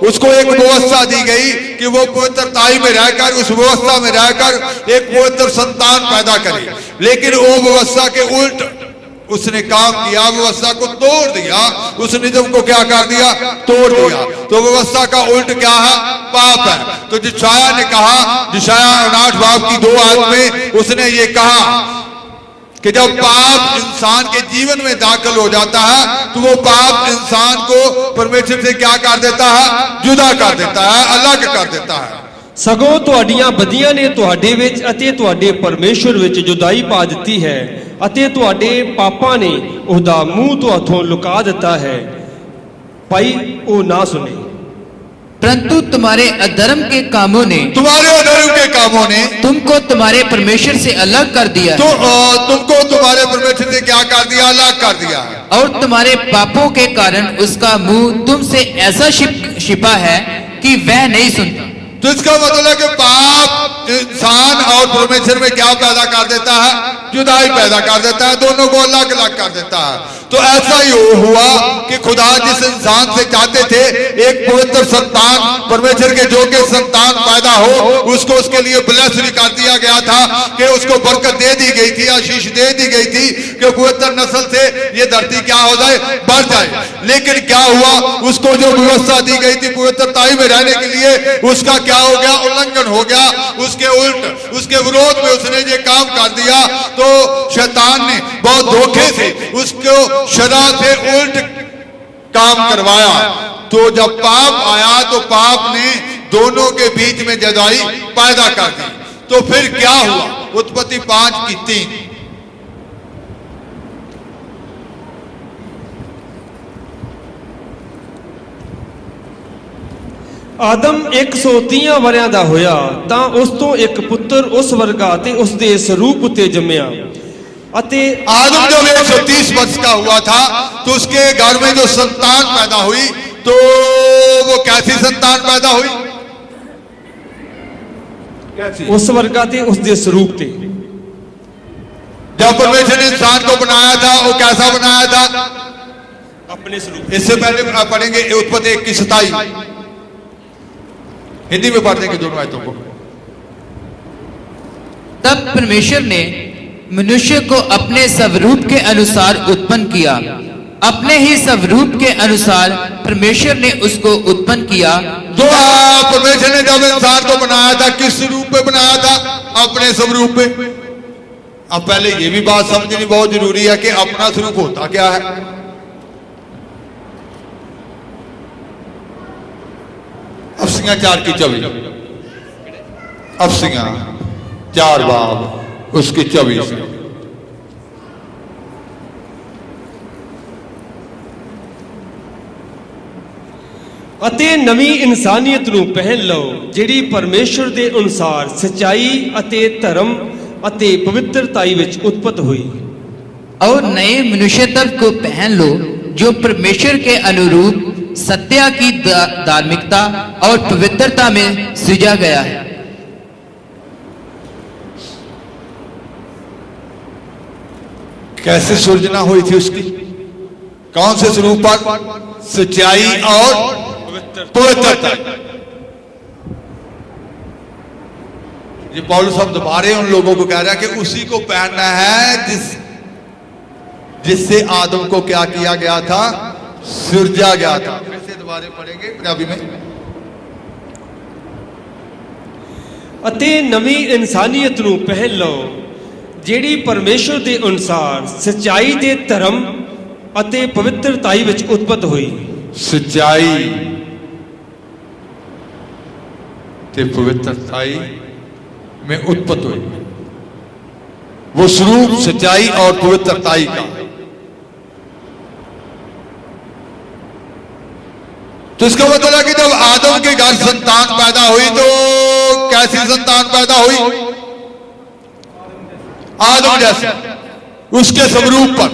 उसको एक व्यवस्था दी गई कि वो पवित्रताई में रहकर, उस व्यवस्था में रहकर एक पवित्र संतान पैदा करे। लेकिन वो व्यवस्था के उल्ट उसने काम किया, व्यवस्था को तोड़ दिया, उस नियम को क्या कर दिया? तोड़ दिया। तो व्यवस्था का उल्ट क्या है? पाप है। तो यशायाह ने कहा, यशायाह 59 बाब की 2 आयत में उसने ये कहा कि जब पाप इंसान के जीवन में दाखिल हो जाता है तो वो पाप इंसान को परमेश्वर से क्या कर देता है? जुदा कर देता है, अलग कर देता है। ਸਗੋਂ ਤੁਹਾਡੀਆਂ ਬਦੀਆਂ ਨੇ ਤੁਹਾਡੇ ਵਿੱਚ ਅਤੇ ਤੁਹਾਡੇ ਪਰਮੇਸ਼ਵਰ ਵਿੱਚ ਜੁਦਾਈ ਪਾ ਦਿੱਤੀ ਹੈ ਅਤੇ ਤੁਹਾਡੇ ਪਾਪਾਂ ਨੇ ਉਹਦਾ ਮੂੰਹ ਤੁਹਾਥੋਂ ਲੁਕਾ ਦਿੱਤਾ ਹੈ। ਭਾਈ ਉਹ ਨਾ ਸੁਣੇ। परंतु तुम्हारे अधर्म के कामों ने, तुम्हारे अधर्म के कामों ने तुमको तुम्हारे परमेश्वर से अलग कर दिया तो है, तुमको तुम्हारे परमेश्वर से क्या कर दिया? अलग कर दिया है। और तुम्हारे पापों के कारण उसका मुंह तुमसे ऐसा छिपा है कि वह नहीं सुनता। तो इसका मतलब है कि पाप इंसान और परमेश्वर में क्या पैदा कर देता है? जुदाई पैदा कर देता है, दोनों को अलग अलग कर देता है। तो ऐसा ही हुआ कि खुदा जिस इंसान से चाहते थे एक पवित्र संतान, परमेश्वर के जो के संतान पैदा हो, उसको उसके लिए ब्लेस भी कर दिया गया था कि उसको बरकत दे दी गई थी, आशीष दे दी गई थी कि पवित्र नस्ल से ये धरती क्या हो जाए? बढ़ जाए। लेकिन क्या हुआ? उसको जो व्यवस्था दी गई थी पवित्रताई में रहने के लिए, उसका क्या हो गया? उल्लंघन हो गया। उसके उल्ट, उसके विरोध में उसने ये काम कर दिया। तो शैतान ने बहुत धोखे से उसको शरा से उल्ट काम करवाया। तो जब पाप आया तो पाप ने दोनों के बीच में जुदाई पैदा कर दी। तो फिर क्या हुआ? उत्पत्ति 5 की 3। ਆਦਮ 130 ਵਰਿਆਂ ਦਾ ਹੋਇਆ ਤਾਂ ਉਸ ਤੋਂ ਇੱਕ ਪੁੱਤਰ ਉਸ ਵਰਗਾ ਤੇ ਉਸ ਦੇ ਸਰੂਪ ਉਤੇ ਜੰਮਿਆ ਅਤੇ आदम जब 130 वर्ष का हुआ था तो उसके घर में जो संतान पैदा हुई, तो वो कैसी संतान पैदा हुई? कैसी? ਉਸ ਵਰਗਾ ਤੇ ਉਸ ਦੇ ਸਰੂਪ ਤੇ। जब परमेश्वर ने इंसान को बनाया था वो कैसा बनाया था? ਆਪਣੇ ਸਰੂਪ। इससे पहले आप पढ़ेंगे उत्पत्ति 1 की 27, हिंदी में पढ़ देंगे दोनों आयतों को। तब परमेश्वर ने मनुष्य को अपने स्वरूप के अनुसार उत्पन्न किया, अपने ही स्वरूप के अनुसार परमेश्वर ने उसको उत्पन्न किया। तो परमेश्वर ने जब इंसान को बनाया था किस रूप में बनाया था? अपने स्वरूप में। अब पहले ये भी बात समझनी बहुत जरूरी है कि अपना स्वरूप होता क्या है। अफसियां 4 की 24, अफसियां 4 बाब उसकी 24। ਅਤੇ ਨਵੀਂ ਇਨਸਾਨੀਅਤ ਨੂੰ ਪਹਿਨ ਲਓ ਜਿਹੜੀ ਪਰਮੇਸ਼ਰ ਦੇ ਅਨੁਸਾਰ ਸਚਾਈ ਅਤੇ ਧਰਮ ਅਤੇ ਪਵਿੱਤਰਤਾਈ ਵਿੱਚ ਉਤਪਤ ਹੋਈ। और नए मनुष्यत्व को पहन लो जो परमेश्वर के अनुरूप सत्या की धार्मिकता और पवित्रता में सृजा गया है। कैसे सृजना हुई थी उसकी? कौन से स्वरूप पर? सच्चाई और पवित्रता। ये पौलुस शब्द दोबारा उन लोगों को कह रहा है कि उसी को पहनना है जिससे आदम को क्या किया गया था? सृजा गया था। फिर से दोबारा पढ़ेंगे पंजाबी में। ਅਤੇ ਨਵੀਂ ਇਨਸਾਨੀਅਤ ਨੂੰ ਪਹਿਨ ਲਓ ਜਿਹੜੀ ਪਰਮੇਸ਼ਰ ਦੇ ਅਨੁਸਾਰ ਸਚਾਈ ਦੇ ਧਰਮ ਅਤੇ ਪਵਿੱਤਰਤਾਈ ਵਿੱਚ ਉਤਪਤ ਹੋਈ। सच्चाई ते पवित्रताई में उत्पत्त हुई। वो स्वरूप सच्चाई और पवित्रताई का। तो इसका मतलब है कि जब आदम के घर संतान पैदा हुई तो कैसी संतान पैदा हुई? आदम जैसे, उसके स्वरूप पर।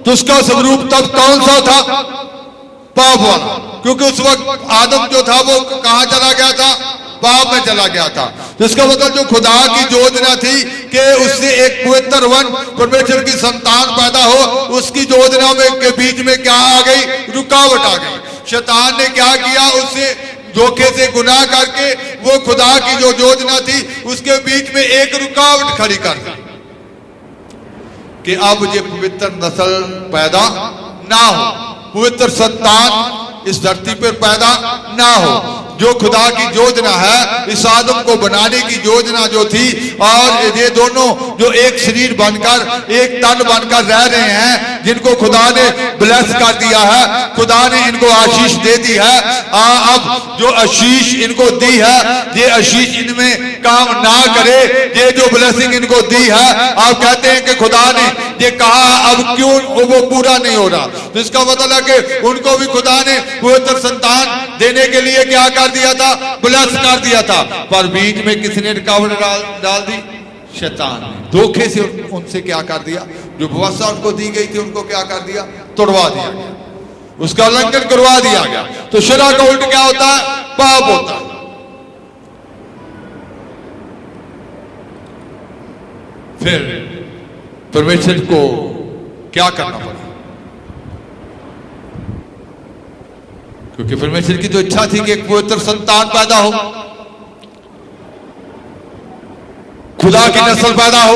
तो उसका स्वरूप तब कौन सा था? पाप वाला, क्योंकि उस वक्त आदम जो था वो कहां चला गया था? पाप में चला गया था। तो इसका मतलब जो खुदा की योजना थी कि उससे एक पवित्र वन परमेश्वर की संतान पैदा हो, उसकी योजना में के बीच में क्या आ गई? रुकावट आ गई। शैतान ने क्या किया? उससे धोखे से गुनाह करके वो खुदा की जो योजना थी उसके बीच में एक रुकावट खड़ी कर दी कि अब ये पवित्र नस्ल पैदा ना हो, पवित्र संतान इस धरती पर पैदा ना हो। जो खुदा की योजना है, इस आदम को बनाने की योजना जो थी, और ये दोनों जो एक शरीर बनकर एक तन बनकर रह रहे हैं, जिनको खुदा ने ब्लेस कर दिया है, खुदा ने इनको आशीष दे दी है। अब जो आशीष इनको दी है, ये आशीष इनमें काम ना करे, ये जो ब्लेसिंग इनको दी है, आप कहते हैं कि खुदा ने ये कहा, अब क्यों वो पूरा नहीं हो रहा? तो इसका मतलब है कि उनको भी खुदा ने पवित्र संतान देने के लिए क्या कर दिया था? ब्लेस कर दिया था। पर बीच में किसने रुकावट डाल दी? शैतान ने धोखे से उनसे क्या कर दिया? जो व्यवस्था उनको दी गई थी उनको क्या कर दिया? तोड़वा दिया गया, उसका उल्लंघन करवा दिया गया। तो शरअ का उल्ट क्या होता है? पाप होता है। फिर परमेश्वर को क्या करना पड़ा? क्योंकि परमेश्वर की तो इच्छा थी कि एक पवित्र संतान पैदा हो, खुदा की नस्ल पैदा हो।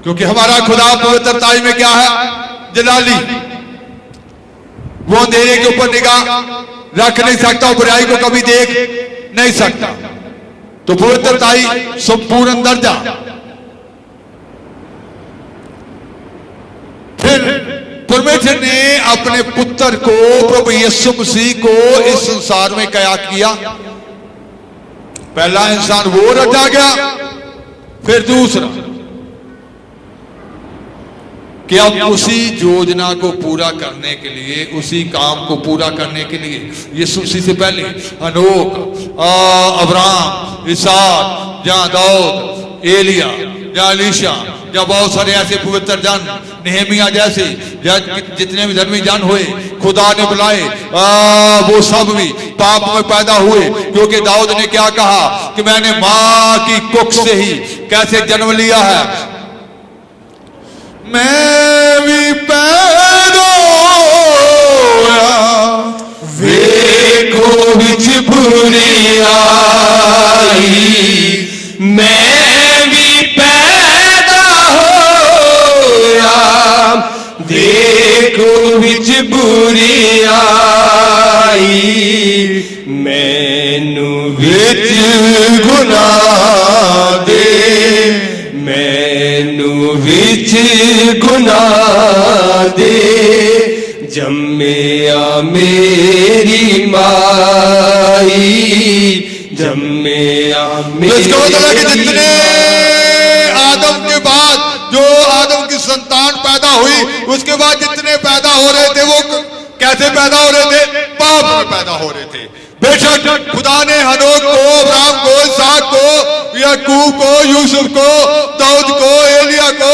क्योंकि हमारा खुदा पवित्रताई में क्या है? जलाली। वो अंधेरे के ऊपर निगाह रख नहीं सकता, बुराई को कभी देख नहीं सकता। तो पवित्रताई संपूर्ण दर्जा। फिर परमेश्वर ने अपने पुत्र को, प्रभु यीशु मसीह को इस संसार में क्या किया? पहला इंसान वो रचा गया, फिर दूसरा कि अब उसी योजना को पूरा करने के लिए, उसी काम को पूरा करने के लिए यीशु मसीह से पहले हनोक, अब्राहम, इसहाक, जहां दाऊद, एलिया, जहां एलीशा, जहां बहुत सारे ऐसे पवित्र जन, नेहमिया जैसे जितने भी धर्मी जन हुए, खुदा ने बुलाए, वो सब भी पाप में पैदा हुए। क्योंकि दाऊद ने क्या कहा कि मैंने मां की कुख से ही कैसे जन्म लिया है, मैं भी पैदा होया वेखो विच बुरी आई, मैं भी पैदा होया देखो विच बुरी आई, मैनू विच गुनाह दे, मैनू विच गुनाह दे, जम्मिया मेरी माई, जम्मिया मेरी। इसका मतलब कि जितने आदम के बाद जो आदम की संतान पैदा हुई, उसके बाद जितने पैदा हो रहे थे वो कैसे पैदा हो रहे थे? पाप में पैदा हो रहे थे। बेशक खुदा ने हनोक को, अब्राहम को, इसहाक को, याकूब को, यूसुफ को, दाऊद को, एलिया को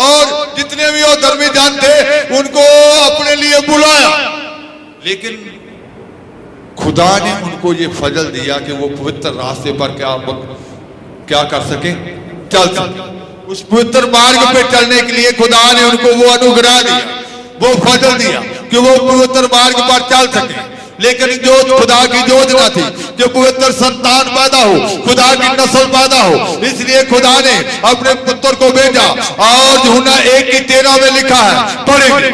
और जितने भी वो धर्मी जन थे उनको अपने लिए बुलाया, लेकिन खुदा ने उनको ये फजल दिया कि वो पवित्र रास्ते पर क्या कर सके? चल सके। उस पवित्र मार्ग पे चलने के लिए खुदा ने उनको वो अनुग्रह दिया, वो फजल दिया कि वो पवित्र मार्ग पर चल सके। लेकिन जो खुदा की योजना थी कि पवित्र संतान पैदा हो, खुदा की नस्ल पैदा हो, इसलिए खुदा ने अपने पुत्र को भेजा। और यूहन्ना 1:13 में लिखा है, पढ़ेंगे,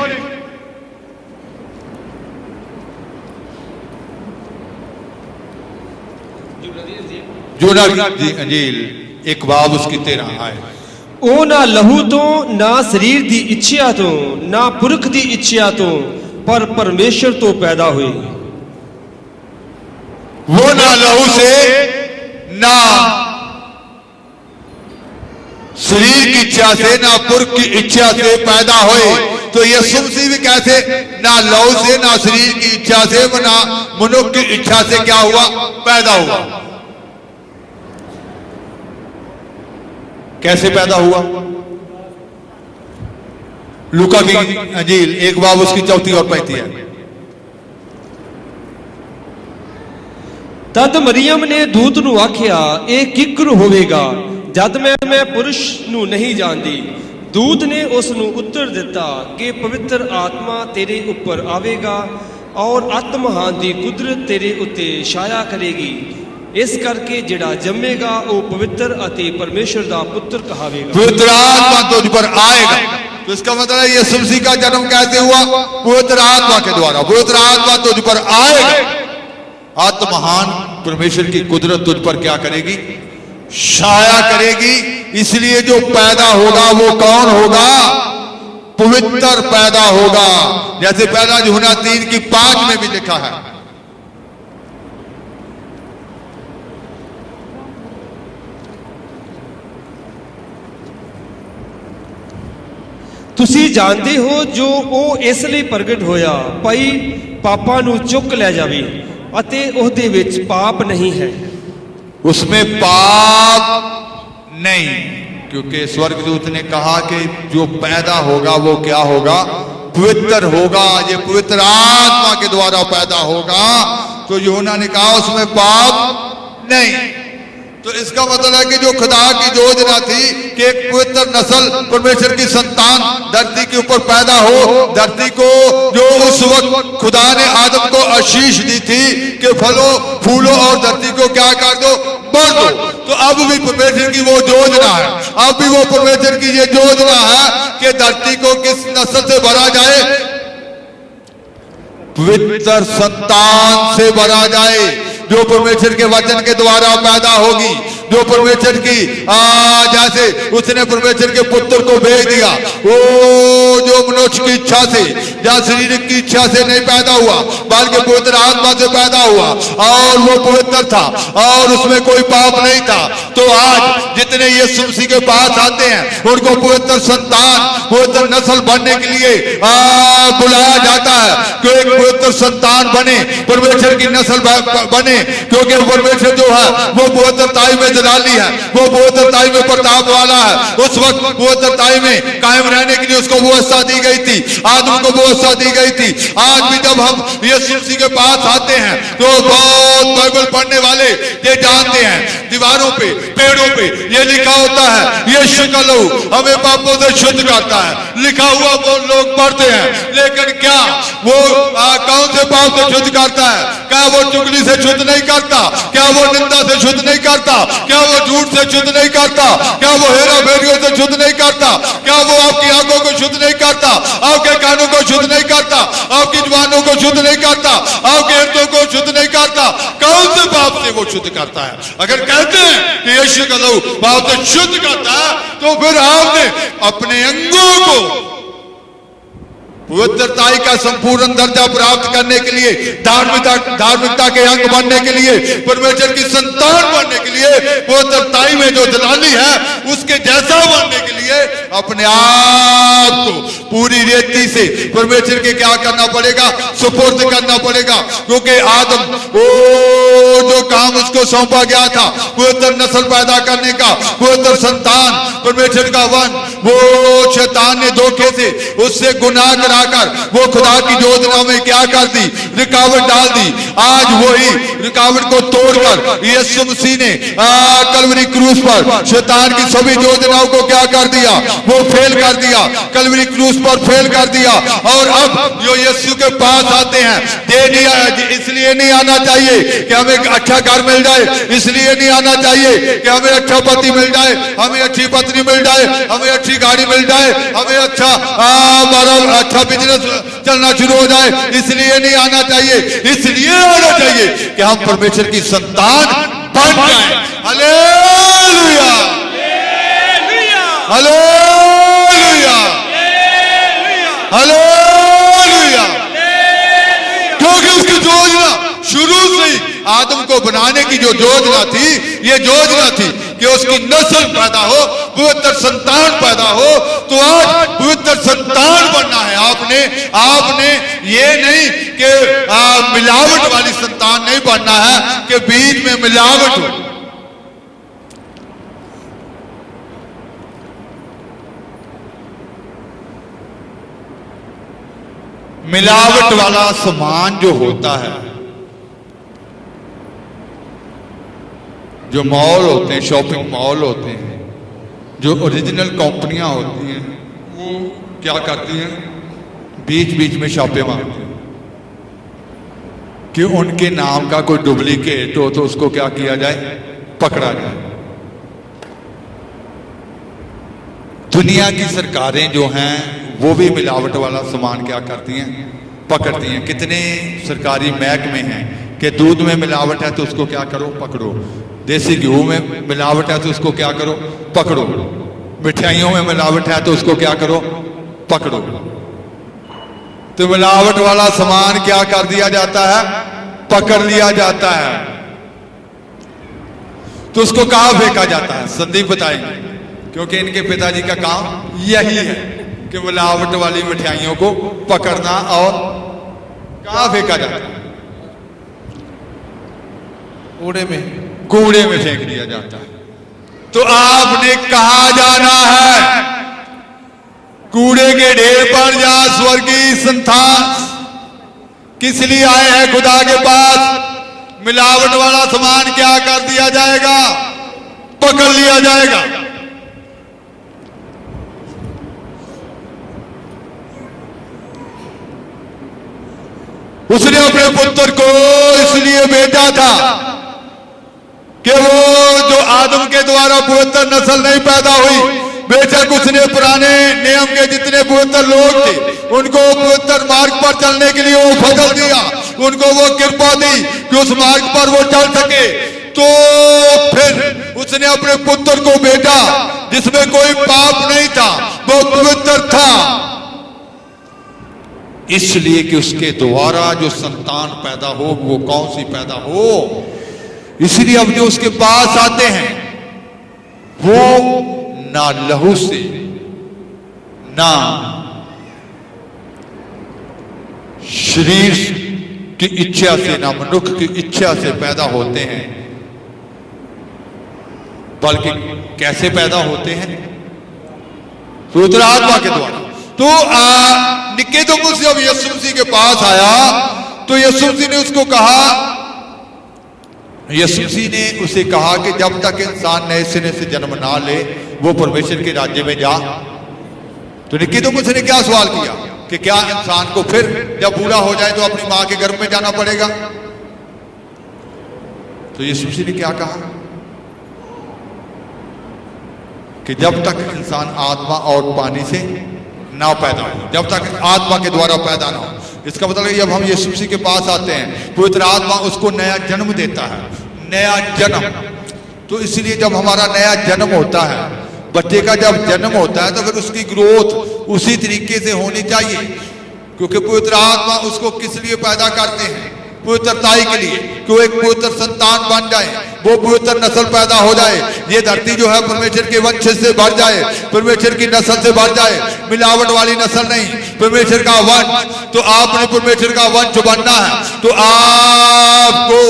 यूहन्ना की अंजील 1 बाब उसकी 13 आए। ਉਹ ਨਾ ਲਹੂ ਤੋਂ, ਨਾ ਸਰੀਰ ਦੀ ਇੱਛਾ ਤੋਂ, ਨਾ ਪੁਰਖ ਦੀ ਇੱਛਾ ਤੋਂ, ਪਰ ਪਰਮੇਸ਼ਰ ਤੋਂ ਪੈਦਾ ਹੋਏ। वो ना लहू से, ना शरीर की इच्छा से, ना पुरख की इच्छा से पैदा हुए। तो यीशु मसीह भी कैसे? ना लहू से, ना शरीर की इच्छा से, ना मनुष्य की इच्छा से क्या हुआ? पैदा हुआ। कैसे पैदा हुआ? लूका की अंजील 1 बाब उसकी 4 और 35 है। ਤਦ ਮਰੀਮ ਨੇ ਦੂਤ ਨੂੰ ਆਖਿਆ, ਇਹ ਕਿੱਕਰ ਹੋਵੇਗਾ ਜਦ ਮੈਂ ਪੁਰਸ਼ ਨੂੰ ਨਹੀਂ ਜਾਣਦੀ। ਦੂਤ ਨੇ ਉਸ ਨੂੰ ਉੱਤਰ ਦਿੱਤਾ ਕਿ ਪਵਿੱਤਰ ਆਤਮਾ ਤੇਰੇ ਉੱਪਰ ਆਵੇਗਾ ਔਰ ਆਤਮਹਾਨ ਦੀ ਕੁਦਰਤ ਤੇਰੇ ਉੱਤੇ ਛਾਇਆ ਕਰੇਗੀ। ਇਸ ਕਰਕੇ ਜਿਹੜਾ ਜੰਮੇਗਾ ਉਹ ਪਵਿੱਤਰ ਅਤੇ ਪਰਮੇਸ਼ਰ ਦਾ ਪੁੱਤਰ ਕਹਾਵੇਗਾ। पवित्र आत्मा तुझ पर आएगा। तो इसका मतलब है यीशु मसीह का जन्म कैसे हुआ? पवित्र आत्मा के द्वारा। पवित्र आत्मा तुझ पर आएगा। आत्महान परमेश्वर की कुदरत तुझ पर क्या करेगी? छाया करेगी। इसलिए जो पैदा होगा वो कौन होगा? पवित्र पैदा होगा, जैसे पैदा यूहन्ना 3:5 में भी लिखा है। ਤੁਸੀਂ ਜਾਣਦੇ ਹੋ ਜੋ ਉਹ ਇਸ ਲਈ ਪ੍ਰਗਟ ਹੋਇਆ ਭਾਈ ਪਾਪਾਂ ਨੂੰ ਚੁੱਕ ਲੈ ਜਾਵੇ ਅਤੇ ਉਹਦੇ ਵਿੱਚ ਪਾਪ नहीं है। उसमें पाप नहीं, क्योंकि स्वर्गदूत ने कहा कि जो पैदा होगा वो क्या होगा? पवित्र होगा। ये पवित्र आत्मा के द्वारा पैदा होगा। तो यूहन्ना ने कहा उसमें पाप नहीं। तो इसका मतलब है कि जो खुदा की योजना थी कि एक पवित्र नस्ल परमेश्वर की संतान धरती के ऊपर पैदा हो, धरती को जो उस वक्त खुदा ने आदम को आशीष दी थी कि फलो फूलो और धरती को क्या कर दो? बढ़ दो। तो अब भी परमेश्वर की वो योजना है, अब भी वो परमेश्वर की ये योजना है कि धरती को किस नस्ल से भरा जाए? पवित्र संतान से भरा जाए, जो परमेश्वर के वचन के द्वारा पैदा होगी, जो परमेश्वर की जैसे उसने परमेश्वर के पुत्र को भेज दिया। वो जो मनुष्य की इच्छा से या शरीर की इच्छा से नहीं पैदा हुआ बल्कि पवित्र आत्मा से पैदा हुआ और वो पवित्र था और उसमें कोई पाप नहीं था। तो आज जितने यीशु मसीह के पास आते हैं उनको पवित्र संतान, पवित्र नस्ल बनने के लिए बुलाया जाता है कि एक पवित्र संतान बने, परमेश्वर की नस्ल बने, क्योंकि परमेश्वर जो है वो पवित्रताई में जलाली है, वो पवित्रताई में प्रताप वाला है। उस वक्त पवित्रताई में कायम रहने के लिए उसको व्यवस्था दी गई थी, आदम को व्यवस्था दी गई थी। आज भी जब हम यीशु मसीह के पास आते हैं तो बहुत बाइबल पढ़ने वाले ये जानते हैं दीवारों पे पेड़ों पे ये लिखा होता है यीशु का लहू हमें पापों से शुद्ध करता है। लिखा हुआ वो लोग पढ़ते हैं, लेकिन क्या वो कौन से पाप से शुद्ध करता है? क्या वो चुगली से शुद्ध नहीं करता? क्या वो निंदा से शुद्ध नहीं करता? क्या वो झूठ से शुद्ध नहीं करता? क्या वो हेरा फेरियों से शुद्ध नहीं करता? क्या वो आपकी आंखों को शुद्ध नहीं करता? आपके कानों को शुद्ध नहीं करता? आपकी जुबानों को शुद्ध नहीं करता? आपके हृदयों को शुद्ध नहीं करता? कौन से पाप से वो शुद्ध करता है? अगर कहते हैं कि यीशु का लहू पाप से शुद्ध करता है तो फिर आपने अपने अंगों को पवित्रताई का संपूर्ण दर्जा प्राप्त करने के लिए, धार्मिकता के अंग बनने के लिए, परमेश्वर की संतान बनने के लिए, पवित्रताई में जो दलाली है उसके जैसा बनने के लिए अपने आप को पूरी रीति से परमेश्वर के क्या करना पड़ेगा? सुपुर्द करना पड़ेगा। क्योंकि आदम वो जो काम उसको सौंपा गया था पवित्र नस्ल पैदा करने का, पवित्र संतान, परमेश्वर का वन, वो शैतान ने धोखे से उससे गुनाह कराकर वो खुदा की योजना में क्या कर दी? रुकावट डाल दी। आज वही रुकावट को तोड़कर यीशु मसीह ने कलवरी क्रूस पर शैतान की सभी योजनाओं को क्या कर दिया? वो फेल कर दिया, कलवरी क्रूस पर फेल कर दिया। और अब जो यीशु के पास आते हैं इसलिए नहीं आना चाहिए कि हमें अच्छा घर मिल जाए, इसलिए नहीं आना चाहिए कि हमें अच्छा पति मिल जाए, हमें अच्छी पत्नी मिल जाए, हमें अच्छी गाड़ी मिल जाए, हमें अच्छा बिजनेस चलना शुरू हो जाए, इसलिए नहीं आना चाहिए। इसलिए आना चाहिए कि हम परमेश्वर की संतान बन जाए। Hallelujah, hallelujah, hallelujah. क्योंकि उसकी योजना शुरू से ही आदम को बनाने की जो योजना थी, ये योजना थी कि उसकी नस्ल पैदा हो, पवित्र संतान पैदा हो। तो आज पवित्र संतान बनना है आपने ये नहीं कि मिलावट वाली संतान नहीं बनना है कि बीच में मिलावट हो। मिलावट वाला सामान जो होता है, जो मॉल होते हैं, शॉपिंग मॉल होते हैं, जो ओरिजिनल कंपनियां होती हैं, वो क्या करती हैं, बीच बीच में छापे मारती हैं कि उनके नाम का कोई डुप्लीकेट हो तो उसको क्या किया जाए, पकड़ा जाए। दुनिया की सरकारें जो हैं वो भी मिलावट वाला सामान क्या करती हैं, पकड़ती हैं। कितने सरकारी महकमे हैं कि दूध में मिलावट है तो उसको क्या करो, पकड़ो। देसी गेहूं में मिलावट है तो उसको क्या करो, पकड़ो। मिठाइयों में मिलावट है तो उसको क्या करो, पकड़ो। तो मिलावट वाला सामान क्या कर दिया जाता है, पकड़ लिया जाता है। तो उसको कहां फेंका जाता है, संदीप बताएंगे, क्योंकि इनके पिताजी का काम यही है कि मिलावट वाली मिठाइयों को पकड़ना। और कहां फेंका जाता है, कूड़े में, कूड़े में फेंक दिया जाता है। तो आपने कहां जाना है, कूड़े के ढेर पर या स्वर्गीय संस्थान? किस लिए आए हैं खुदा के पास? मिलावट वाला सामान क्या कर दिया जाएगा, पकड़ लिया जाएगा। उसने अपने पुत्र को इसलिए भेजा था कि वो जो आदम के द्वारा पवित्र नस्ल नहीं पैदा हुई, बेशक उसने पुराने नियम के जितने पवित्र लोग थे उनको पवित्र मार्ग पर चलने के लिए वो बदल दिया, उनको वो कृपा दी कि उस मार्ग पर वो चल सके। तो फिर उसने अपने पुत्र को भेजा जिसमें कोई पाप नहीं था, वो पवित्र था, इसलिए कि उसके द्वारा जो संतान पैदा हो वो कौन सी पैदा हो। इसलिए अब जो उसके पास आते हैं वो ना लहू से, ना शरीर की इच्छा से, ना मनुष्य की इच्छा से पैदा होते हैं, बल्कि कैसे पैदा होते हैं, पवित्र आत्मा के द्वारा। तो निकोदेमुस जब यीशु मसीह के पास आया तो यीशु मसीह ने उसको कहा, यीशु मसीह ने उसे कहा कि जब तक इंसान नए सिरे से जन्म ना ले वो परमेश्वर के राज्य में जा। तो निकोदेमुस ने क्या सवाल किया कि क्या इंसान को फिर जब बूढ़ा हो जाए तो अपनी मां के गर्भ में जाना पड़ेगा? तो यीशु मसीह ने क्या कहा कि जब तक इंसान आत्मा और पानी से ना पैदा हो, जब तक आत्मा के द्वारा पैदा ना हो। इसका मतलब है जब हम यीशु मसीह के पास आते हैं, पवित्र आत्मा उसको नया जन्म देता है, नया जन्म। तो इसलिए जब हमारा नया जन्म होता है, बच्चे का जब जन्म होता है तो फिर उसकी ग्रोथ उसी तरीके से होनी चाहिए, क्योंकि पवित्र आत्मा उसको किस लिए पैदा करते हैं, पवित्रताई के लिए, कि वो एक पवित्र संतान बन जाए, वो पवित्र नस्ल पैदा हो जाए, ये धरती जो है परमेश्वर के वंश से भर जाए, परमेश्वर की नस्ल से भर जाए, मिलावट वाली नस्ल नहीं, परमेश्वर का वंश। तो आपने परमेश्वर का वंश बनना है तो आपको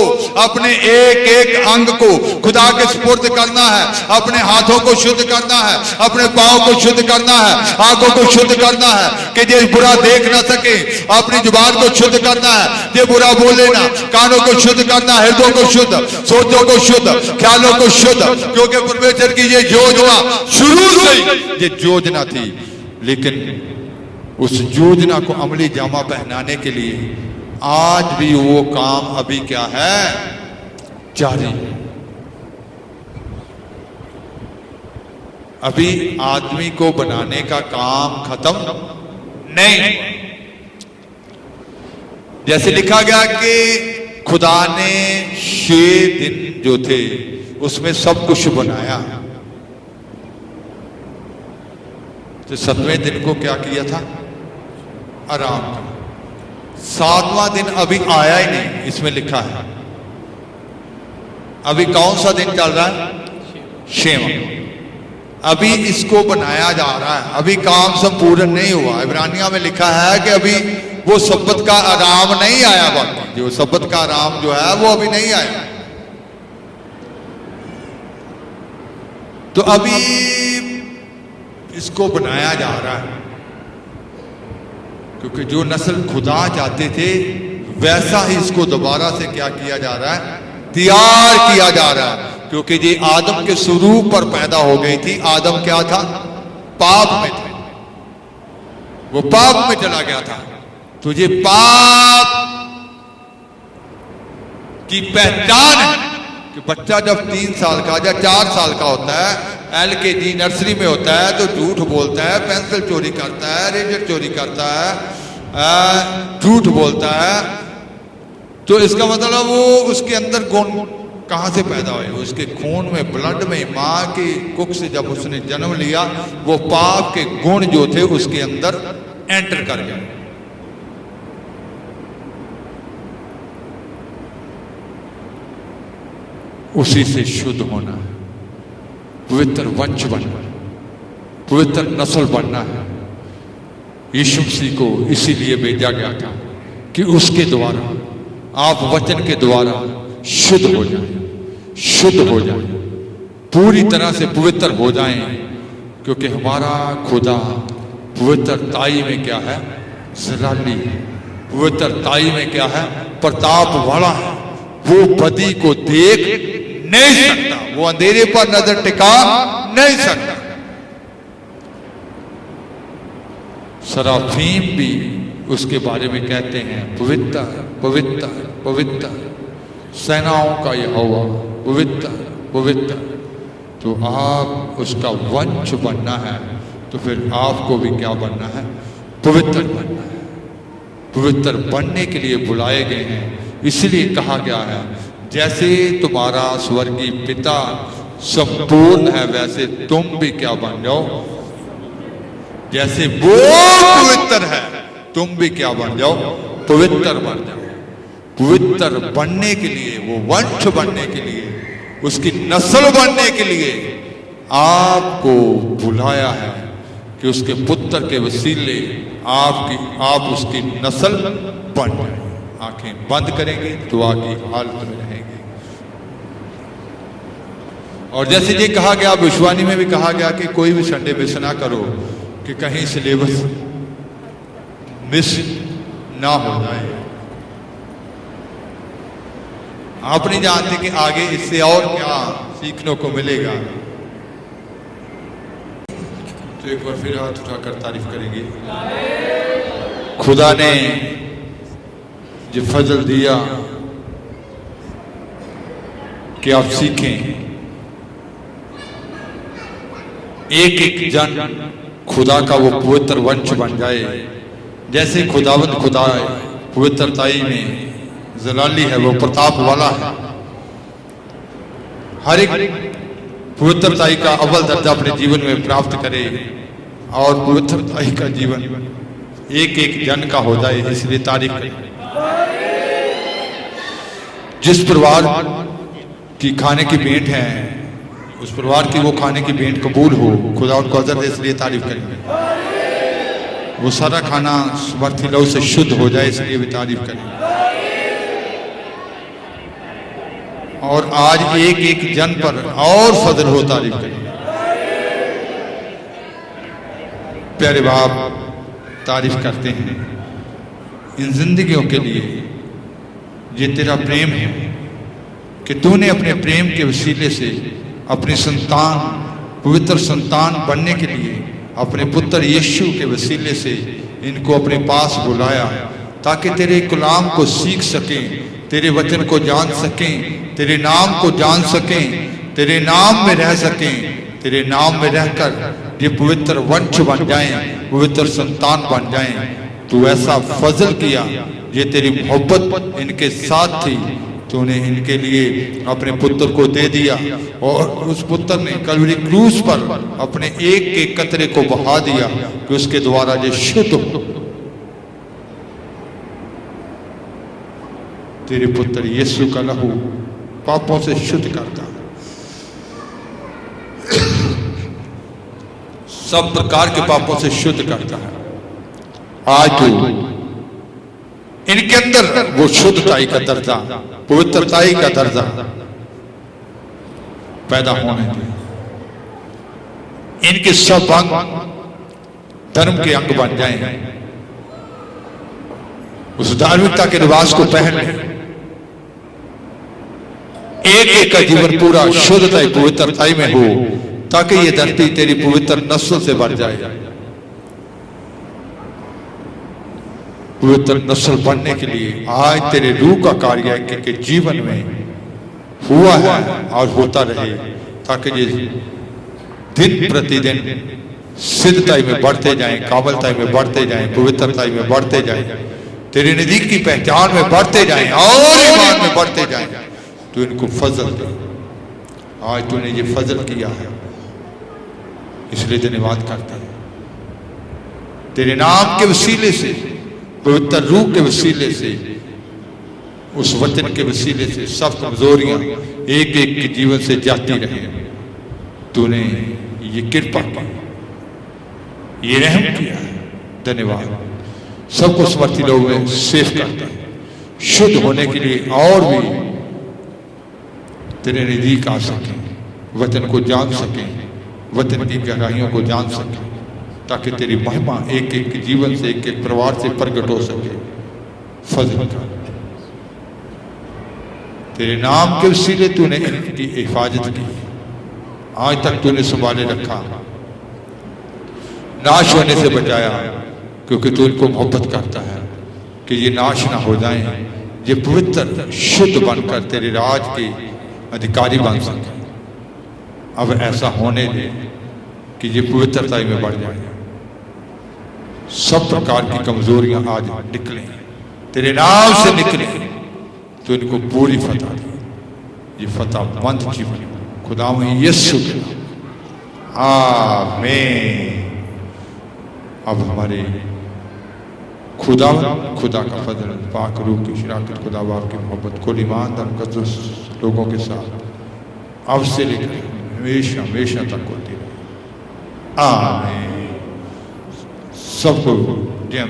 अपने एक एक अंग को खुदा के सुपुर्द करना है, अपने हाथों को शुद्ध करना है, अपने पांव को शुद्ध करना है, आंखों को शुद्ध करना है कि ये बुरा देख ना सके, अपनी जुबान को शुद्ध करना है, ये बुरा बोले ना, कानों को शुद्ध करना, हृदय को शुद्ध, सोचों को शुद्ध, ख्यालों को शुद्ध, क्योंकि परमेश्वर की ये योजना शुरू से ये योजना थी। लेकिन उस योजना को अमली जामा पहनाने के लिए आज भी वो काम अभी क्या है, जारी है। अभी आदमी को बनाने का काम खत्म नहीं। जैसे लिखा गया कि खुदा ने 6 दिन जो थे उसमें सब कुछ बनाया, तो 7वें दिन को क्या किया था, आराम का। 7वां दिन अभी आया ही नहीं, इसमें लिखा है। अभी कौन सा दिन चल रहा है, 6वां। अभी इसको बनाया जा रहा है, अभी काम संपूर्ण नहीं हुआ। इब्रानिया में लिखा है कि अभी वो सब्बत का आराम नहीं आया, बाकी जो सब्बत का आराम जो है वो अभी नहीं आया। तो अभी इसको बनाया जा रहा है, क्योंकि जो नस्ल खुदा चाहते थे वैसा ही इसको दोबारा से क्या किया जा रहा है, तैयार किया जा रहा है। क्योंकि ये आदम के स्वरूप पर पैदा हो गई थी। आदम क्या था? पाप में था, वो पाप में चला गया था। तो ये पाप की पहचान है कि बच्चा जब 3 साल का या 4 साल का होता है, LKG नर्सरी में होता है, तो झूठ बोलता है, पेंसिल चोरी करता है, रेजर चोरी करता है, झूठ बोलता है। तो इसका मतलब वो उसके अंदर गुण कहां से पैदा हुए? उसके खून में, ब्लड में, मां की कुख से जब उसने जन्म लिया, वो पाप के गुण जो थे उसके अंदर एंटर कर गए। उसी से शुद्ध होना, पवित्र वंश बनना, पवित्र नस्ल बनना है। यीशु मसीह को इसीलिए भेजा गया था कि उसके द्वारा आप वचन के द्वारा शुद्ध हो जाएं, शुद्ध हो जाएं, पूरी तरह से पवित्र हो जाएं। क्योंकि हमारा खुदा पवित्रताई में क्या है? जलाली है। पवित्रताई में क्या है? प्रताप वाला है। वो बदी को देख नहीं सकता, वो अंधेरे पर नजर टिका नहीं सकता। सराफीम भी उसके बारे में कहते हैं, पवित्र पवित्र पवित्र सेनाओं का यहोवा, पवित्र पवित्र। तो आप उसका वंश बनना है, तो फिर आपको भी क्या बनना है? पवित्र बनना है। पवित्र बनने के लिए बुलाए गए हैं। इसलिए कहा गया है, जैसे तुम्हारा स्वर्गीय पिता संपूर्ण है, वैसे तुम भी क्या बन जाओ? जैसे वो पवित्र है, तुम भी क्या बन जाओ? पवित्र बन जाओ। पवित्र बनने के लिए, वो वंश बनने के लिए, उसकी नस्ल बनने के लिए आपको बुलाया है कि उसके पुत्र के वसीले आप उसकी नस्ल बन जाए। आंखें बंद करेंगे दुआ की हालत में रहेंगे। और जैसे ये कहा गया, विश्वानी में भी कहा गया कि कोई भी संडे मिस ना करो कि कहीं सिलेबस मिस ना हो जाए। आप नहीं जानते कि आगे इससे और क्या सीखने को मिलेगा। तो एक बार फिर हाथ उठाकर तारीफ करेंगे। खुदा ने जो फजल दिया कि आप सीखें, एक एक जन खुदा का वो पवित्र वंश बन जाए। जैसे खुदावंद खुदा पवित्रताई में जलाली है, वो प्रताप वाला है। हर एक पवित्रताई का अव्वल दर्जा अपने जीवन में प्राप्त करे और पवित्रताई का जीवन एक एक जन का हो जाए, इसलिए तारीफ करें। जिस परिवार की खाने की भेंट है, उस परिवार की वो खाने की भेंट कबूल हो, खुदा उनको अजर दे, इसलिए तारीफ करेंगे। वो सारा खाना समर्थी लहू से शुद्ध हो जाए, इसलिए भी तारीफ करेंगे। और आज एक एक जन पर और फजल हो, तारीफ करेंगे। प्यारे बाप, तारीफ करते हैं इन जिंदगियों के लिए। ये तेरा प्रेम है कि तूने अपने प्रेम के वसीले से अपनी संतान, पवित्र संतान बनने के लिए अपने पुत्र यीशु के वसीले से इनको अपने पास बुलाया, ताकि तेरे कलाम को सीख सकें, तेरे वचन को जान सकें, तेरे नाम को जान सकें, तेरे नाम में रह सकें, तेरे नाम में रहकर ये पवित्र वंश बन जाएं, पवित्र संतान बन जाएं। तू ऐसा फजल किया, ये तेरी मोहब्बत इनके साथ थी। तूने इनके लिए अपने पुत्र को दे दिया और उस पुत्र ने कलवरी क्रूस पर अपने एक के कतरे को बहा दिया कि उसके द्वारा ये शुद्ध हो। तेरे पुत्र यीशु का लहू पापों से शुद्ध करता, सब प्रकार के पापों से शुद्ध करता है। आज तो इनके अंदर वो शुद्धताई का दर्जा, पवित्रताई का दर्जा पैदा होने दे। इनके सब अंग धर्म के अंग बन जाएं, उस धार्मिकता के लिबास को पहन ले। एक एक का जीवन पूरा शुद्धता पवित्रता में हो, ताकि ये धरती तेरी पवित्र नस्ल से भर जाए। पवित्र नस्ल बनने के लिए आज तेरे रूह का कार्य के जीवन में हुआ है और होता रहे, ताकि ये दिन प्रतिदिन सिद्धता में बढ़ते जाएं, काबलता में बढ़ते जाएं, पवित्रता में बढ़ते जाएं, तेरे नजदीक की पहचान में बढ़ते जाएं और ईमान में बढ़ते जाएं। तू इनको फजल दे। आज तूने ये फजल किया है, इसलिए धन्यवाद करता है। तेरे नाम के वसीले से, पवित्र रूह के वसीले से, उस वचन के वसीले से सब कमजोरियां एक एक के जीवन से जाती रहे। तूने ये कृपा की, ये रहम किया है, धन्यवाद। सबको समर्थी लोग में सेफ करता है, शुद्ध होने के लिए और भी तेरे नजदीक आ सकें, वचन को जान सकें, वचन की गहराइयों को जान सकें, ताकि तेरी महिमा एक एक के जीवन से, एक एक परिवार से प्रकट हो सके। फजल कर, तेरे नाम के वसीले तूने इनकी हिफाजत की, आज तक तूने संभाले रखा, नाश होने से बचाया, क्योंकि तू इनको मोहब्बत करता है कि ये नाश ना हो जाएं, ये पवित्र शुद्ध बनकर तेरे राज के अधिकारी बन सके। अब ऐसा होने दे कि ये पवित्रता में बढ़ जाए, सब प्रकार की कमजोरियां आज निकले, तेरे नाम से निकले, तो इनको पूरी फतह दे, ये फतह मंद जीवन खुदा में यीशु के नाम, आमीन। अब हमारे खुदा का फजल, पाक रूह की शराकत, खुदा बाप की मोहब्बत, कुल ईमानदार मुकद्दस लोगों के साथ अब से लेकर हमेशा हमेशा तक होती रहे, आमीन। सबको जय